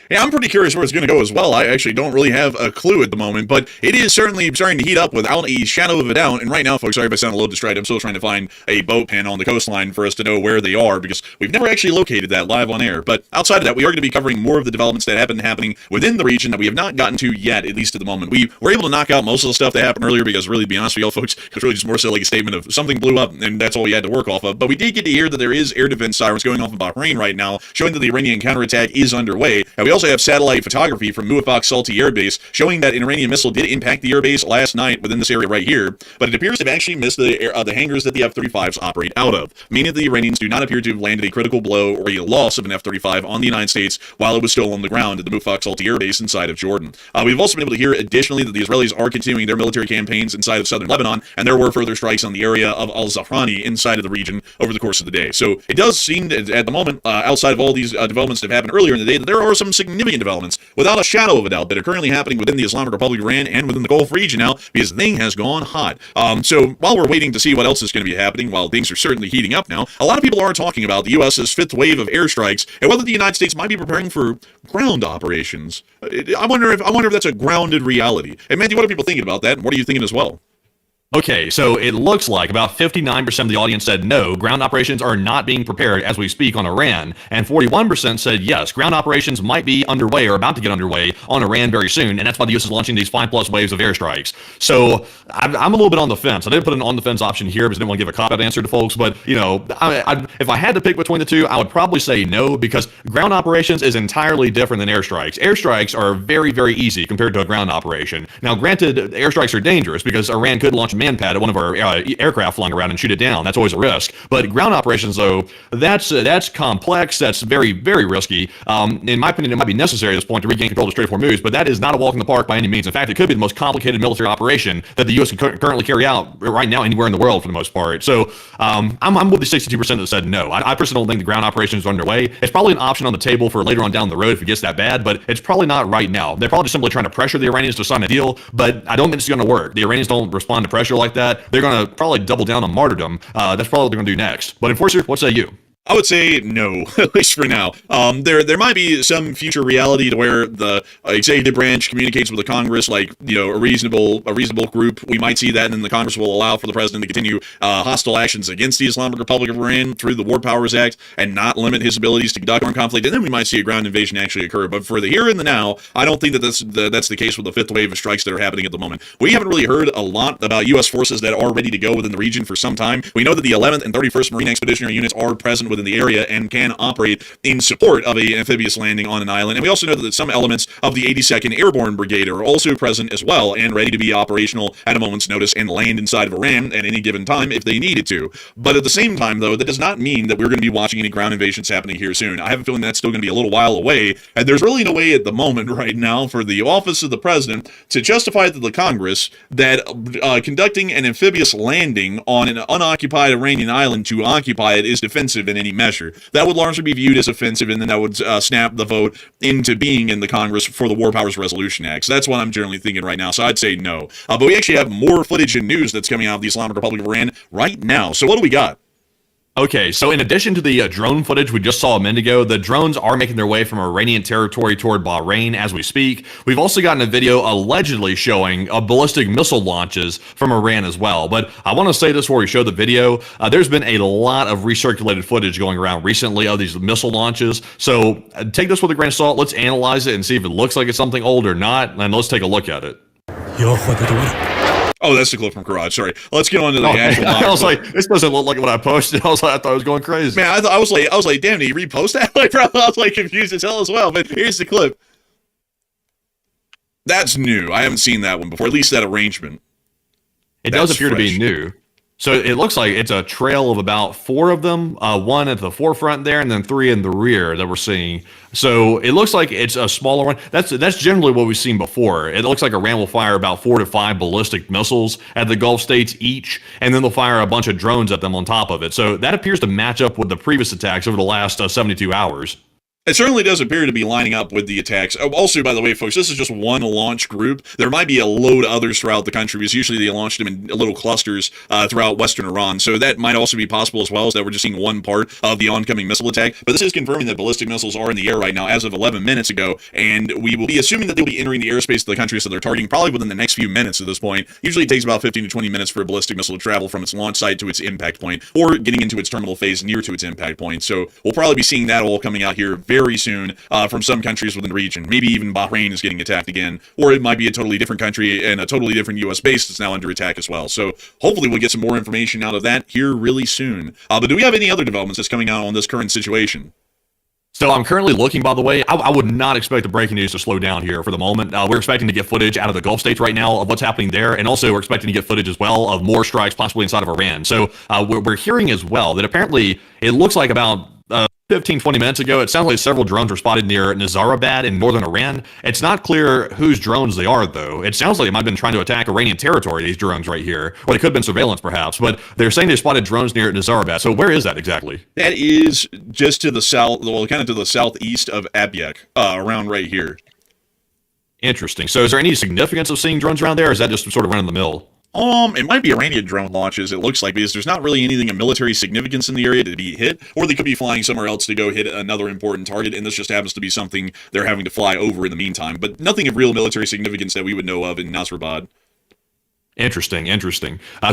Yeah, I'm pretty curious where it's going to go as well. I actually don't really have a clue at the moment, but it is certainly starting to heat up without a shadow of a doubt. And right now, folks, sorry if I sound a little distracted. I'm still trying to find a boat pin on the coastline for us to know where they are, because we've never actually located that live on air. But outside of that, we are going to be covering more of the developments that have been happening within the region that we have not gotten to yet, at least at the moment. We were able to knock out most of the stuff that happened earlier because, really, to be honest with y'all, folks, it was really just more so like a statement of something blew up, and that's all we had to work off of. But we did get to hear that there is air defense sirens going off in Bahrain right now, showing that the Iranian counterattack is underway. And we also have satellite photography from Muwafaq Salti Air Base showing that an Iranian missile did impact the airbase last night within this area right here, but it appears to have actually missed the hangars that the F-35s operate out of, meaning that the Iranians do not appear to have landed a critical blow or a loss of an F-35 on the United States while it was still on the ground at the Muwafaq Salti Air Base inside of Jordan. We've also been able to hear additionally that the Israelis are continuing their military campaigns inside of southern Lebanon, and there were further strikes on the area of Al-Zahrani inside of the region over the course of the day. So it does seem that at the moment, outside of all these developments that have happened earlier in the day, that there are some significant developments, without a shadow of a doubt, that are currently happening within the Islamic Republic of Iran and within the Gulf region now, because the thing has gone hot. So while we're waiting to see what else is going to be happening, while things are certainly heating up now, a lot of people are talking about the U.S.'s fifth wave of airstrikes and whether the United States might be preparing for ground operations. I wonder if that's a grounded reality. And Mandy, what are people thinking about that? And what are you thinking as well? Okay, so it looks like about 59% of the audience said no, ground operations are not being prepared as we speak on Iran, and 41% said yes, ground operations might be underway or about to get underway on Iran very soon, and that's why the U.S. is launching these 5+ waves of airstrikes. So I'm a little bit on the fence. I didn't put an on the fence option here because I didn't want to give a cop-out answer to folks, but if I had to pick between the two, I would probably say no, because ground operations is entirely different than airstrikes. Airstrikes are very, very easy compared to a ground operation. Now, granted, airstrikes are dangerous because Iran could launch a manpad at one of our aircraft flying around and shoot it down. That's always a risk. But ground operations, though, that's complex. That's very, very risky. In my opinion, it might be necessary at this point to regain control of the Strait of Hormuz, but that is not a walk in the park by any means. In fact, it could be the most complicated military operation that the U.S. can currently carry out right now anywhere in the world for the most part. So I'm with the 62% that said no. I personally don't think the ground operations are underway. It's probably an option on the table for later on down the road if it gets that bad, but it's probably not right now. They're probably just simply trying to pressure the Iranians to sign a deal, but I don't think it's going to work. The Iranians don't respond to pressure like that. They're going to probably double down on martyrdom. That's probably what they're going to do next. But Enforcer, what say you? I would say no, at least for now. There might be some future reality to where the executive branch communicates with the Congress, like, a reasonable group. We might see that, and then the Congress will allow for the president to continue hostile actions against the Islamic Republic of Iran through the War Powers Act and not limit his abilities to conduct armed conflict, and then we might see a ground invasion actually occur. But for the here and the now, I don't think that that's the case with the fifth wave of strikes that are happening at the moment. We haven't really heard a lot about U.S. forces that are ready to go within the region for some time. We know that the 11th and 31st Marine Expeditionary Units are present within the area and can operate in support of an amphibious landing on an island. And we also know that some elements of the 82nd Airborne Brigade are also present as well and ready to be operational at a moment's notice and land inside of Iran at any given time if they needed to. But at the same time, though, that does not mean that we're going to be watching any ground invasions happening here soon. I have a feeling that's still going to be a little while away, and there's really no way at the moment right now for the office of the president to justify to the Congress that conducting an amphibious landing on an unoccupied Iranian island to occupy it is defensive in any measure. That would largely be viewed as offensive, and then that would snap the vote into being in the Congress for the War Powers Resolution Act. So that's what I'm generally thinking right now. So I'd say no. But we actually have more footage and news that's coming out of the Islamic Republic of Iran right now. So what do we got? Okay, so in addition to the drone footage we just saw a minute ago, the drones are making their way from Iranian territory toward Bahrain as we speak. We've also gotten a video allegedly showing ballistic missile launches from Iran as well. But I want to say this before we show the video. There's been a lot of recirculated footage going around recently of these missile launches. So take this with a grain of salt. Let's analyze it and see if it looks like it's something old or not. And let's take a look at it. Oh, that's the clip from Garage. Sorry. Let's get on to the actual. I was like, this doesn't look like what I posted. I thought I was going crazy. Man, I was like, damn, did you repost that? I was confused as hell as well. But here's the clip. That's new. I haven't seen that one before. At least that arrangement. It does appear to be new. So it looks like it's a trail of about 4 of them, one at the forefront there, and then 3 in the rear that we're seeing. So it looks like it's a smaller one. That's generally what we've seen before. It looks like Iran will fire about 4 to 5 ballistic missiles at the Gulf states each, and then they'll fire a bunch of drones at them on top of it. So that appears to match up with the previous attacks over the last 72 hours. It certainly does appear to be lining up with the attacks. Also, by the way, folks, this is just one launch group. There might be a load of others throughout the country, because usually they launched them in little clusters throughout western Iran. So that might also be possible as well, as that we're just seeing one part of the oncoming missile attack. But this is confirming that ballistic missiles are in the air right now as of 11 minutes ago, and we will be assuming that they'll be entering the airspace of the country, so they're targeting probably within the next few minutes at this point. Usually it takes about 15 to 20 minutes for a ballistic missile to travel from its launch site to its impact point, or getting into its terminal phase near to its impact point. So we'll probably be seeing that all coming out here very soon. From some countries within the region. Maybe even Bahrain is getting attacked again, or it might be a totally different country and a totally different U.S. base that's now under attack as well. So hopefully we'll get some more information out of that here really soon. But do we have any other developments that's coming out on this current situation? So I'm currently looking, by the way, I would not expect the breaking news to slow down here for the moment. We're expecting to get footage out of the Gulf states right now of what's happening there, and also we're expecting to get footage as well of more strikes possibly inside of Iran. So we're hearing as well that apparently it looks like about 15, 20 minutes ago, it sounds like several drones were spotted near Nazarabad in northern Iran. It's not clear whose drones they are, though. It sounds like they might have been trying to attack Iranian territory, these drones right here. Or it could have been surveillance, perhaps. But they're saying they spotted drones near Nazarabad. So where is that exactly? That is just to the south, well, kind of to the southeast of Abyek, around right here. Interesting. So is there any significance of seeing drones around there, or is that just sort of run-of-the-mill? It might be Iranian drone launches, it looks like, because there's not really anything of military significance in the area to be hit, or they could be flying somewhere else to go hit another important target, and this just happens to be something they're having to fly over in the meantime, but nothing of real military significance that we would know of in Nasrabad. Interesting.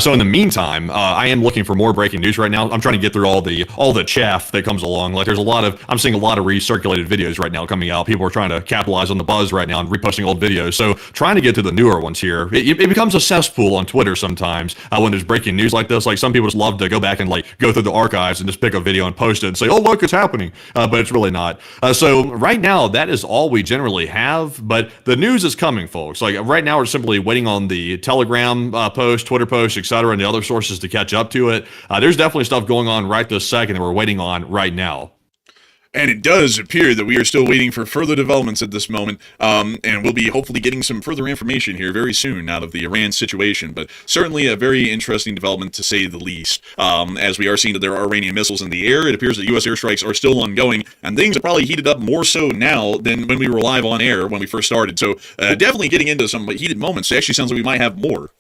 So in the meantime, I am looking for more breaking news right now. I'm trying to get through all the chaff that comes along. Like I'm seeing a lot of recirculated videos right now coming out. People are trying to capitalize on the buzz right now and reposting old videos. So trying to get to the newer ones here. It becomes a cesspool on Twitter sometimes when there's breaking news like this. Like some people just love to go back and like go through the archives and just pick a video and post it and say, oh, look, it's happening. But it's really not. So right now, that is all we generally have. But the news is coming, folks. Like right now, we're simply waiting on the Telegram post, Twitter posts, etc., and the other sources to catch up to it. There's definitely stuff going on right this second that we're waiting on right now. And it does appear that we are still waiting for further developments at this moment, and we'll be hopefully getting some further information here very soon out of the Iran situation, but certainly a very interesting development to say the least. As we are seeing that there are Iranian missiles in the air, it appears that U.S. airstrikes are still ongoing, and things have probably heated up more so now than when we were live on air when we first started. So definitely getting into some heated moments. It actually sounds like we might have more.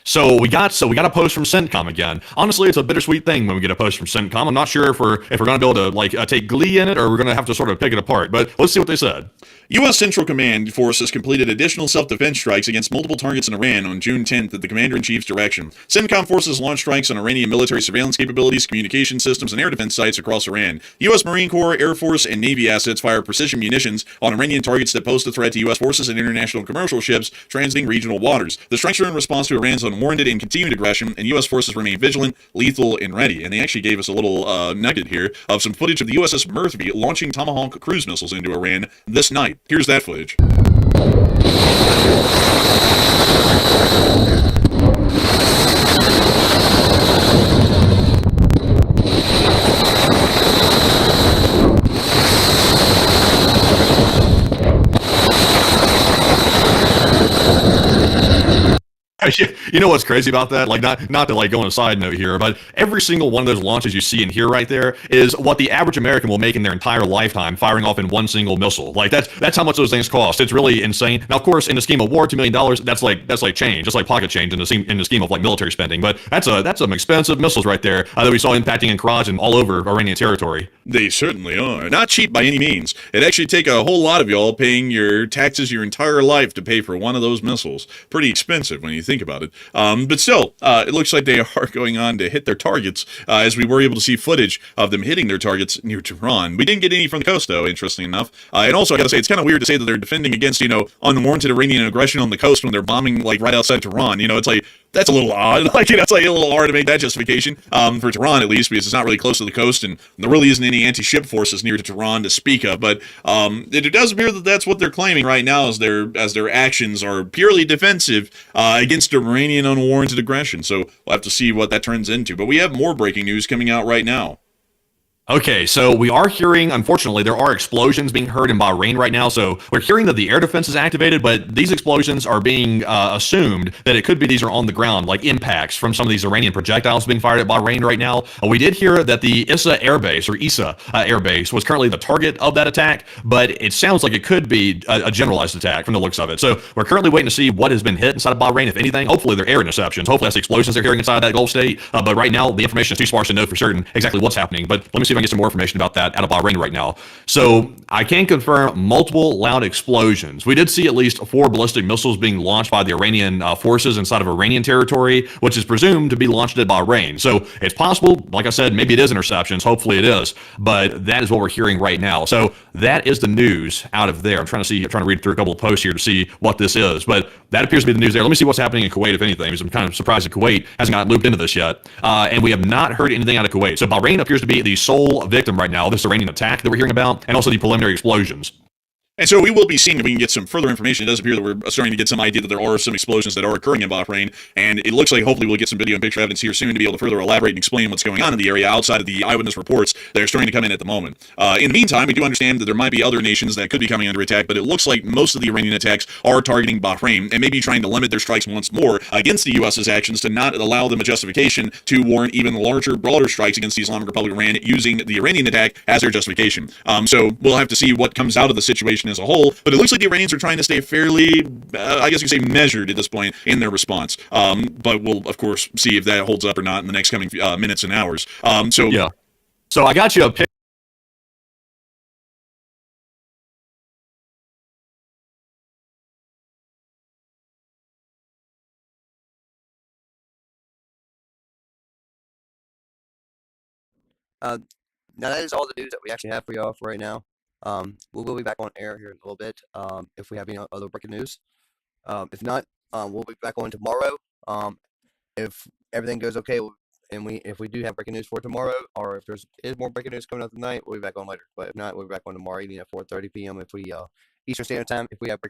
So we got a post from CENTCOM again. Honestly, it's a bittersweet thing when we get a post from CENTCOM. I'm not sure if we're going to be able to take glee in it, or we're going to have to sort of pick it apart. But let's see what they said. U.S. Central Command forces completed additional self-defense strikes against multiple targets in Iran on June 10th at the Commander-in-Chief's direction. CENTCOM forces launched strikes on Iranian military surveillance capabilities, communication systems, and air defense sites across Iran. U.S. Marine Corps, Air Force, and Navy assets fired precision munitions on Iranian targets that pose a threat to U.S. forces and international commercial ships transiting regional waters. The strikes are in response to Iran's unwarranted and continued aggression, and U.S. forces remain vigilant, lethal, and ready. And they actually gave us a little nugget here of some footage of the USS Murphy launching Tomahawk cruise missiles into Iran this night. Here's that footage. You know what's crazy about that? Like, not to like go on a side note here, but every single one of those launches you see and hear right there is what the average American will make in their entire lifetime firing off in one single missile. Like that's how much those things cost. It's really insane. Now, of course, in the scheme of war, $2 million, that's like change, just like pocket change in the scheme of like military spending. But that's some expensive missiles right there that we saw impacting in Karajan all over Iranian territory. They certainly are. Not cheap by any means. It'd actually take a whole lot of y'all paying your taxes your entire life to pay for one of those missiles. Pretty expensive when you think about it. But still, it looks like they are going on to hit their targets, as we were able to see footage of them hitting their targets near Tehran. We didn't get any from the coast, though, interestingly enough. And also, I gotta say, it's kind of weird to say that they're defending against, unwarranted Iranian aggression on the coast when they're bombing, like, right outside Tehran. It's like, that's a little odd. Like, that's like a little hard to make that justification, for Tehran at least, because it's not really close to the coast, and there really isn't any anti-ship forces near to Tehran to speak of. But it does appear that that's what they're claiming right now, as their actions are purely defensive against against Iranian unwarranted aggression. So we'll have to see what that turns into. But we have more breaking news coming out right now. Okay, so we are hearing, unfortunately, there are explosions being heard in Bahrain right now. So we're hearing that the air defense is activated, but these explosions are being assumed that it could be these are on the ground, like impacts from some of these Iranian projectiles being fired at Bahrain right now. We did hear that the Issa Air Base, or Issa Air Base, was currently the target of that attack, but it sounds like it could be a generalized attack from the looks of it. So we're currently waiting to see what has been hit inside of Bahrain, if anything. Hopefully they're air interceptions. Hopefully that's the explosions they're hearing inside that Gulf state. But right now, the information is too sparse to know for certain exactly what's happening. But let me see if I can get some more information about that out of Bahrain right now. So I can confirm multiple loud explosions. We did see at least 4 ballistic missiles being launched by the Iranian forces inside of Iranian territory, which is presumed to be launched at Bahrain. So it's possible, like I said, maybe it is interceptions. Hopefully it is. But that is what we're hearing right now. So that is the news out of there. I'm trying to read through a couple of posts here to see what this is. But that appears to be the news there. Let me see what's happening in Kuwait, if anything, because I'm kind of surprised that Kuwait hasn't got looped into this yet. And we have not heard anything out of Kuwait. So Bahrain appears to be the sole victim right now, this Iranian attack that we're hearing about, and also the preliminary explosions. And so we will be seeing if we can get some further information. It does appear that we're starting to get some idea that there are some explosions that are occurring in Bahrain, and it looks like hopefully we'll get some video and picture evidence here soon to be able to further elaborate and explain what's going on in the area outside of the eyewitness reports that are starting to come in at the moment. In the meantime, we do understand that there might be other nations that could be coming under attack, but it looks like most of the Iranian attacks are targeting Bahrain and maybe trying to limit their strikes once more against the U.S.'s actions to not allow them a justification to warrant even larger, broader strikes against the Islamic Republic of Iran using the Iranian attack as their justification. So we'll have to see what comes out of the situation as a whole, but it looks like the Iranians are trying to stay fairly, I guess you could say, measured at this point in their response. But we'll, of course, see if that holds up or not in the next coming minutes and hours. Yeah. So I got you a picture. Now that is all the news that we actually have for y'all for right now. We will be back on air here in a little bit if we have any other breaking news. If not, we'll be back on tomorrow. If everything goes okay, if we do have breaking news for tomorrow, or if is more breaking news coming out tonight, we'll be back on later. But if not, we'll be back on tomorrow evening at 4:30 p.m. if we Eastern Standard Time if we have breaking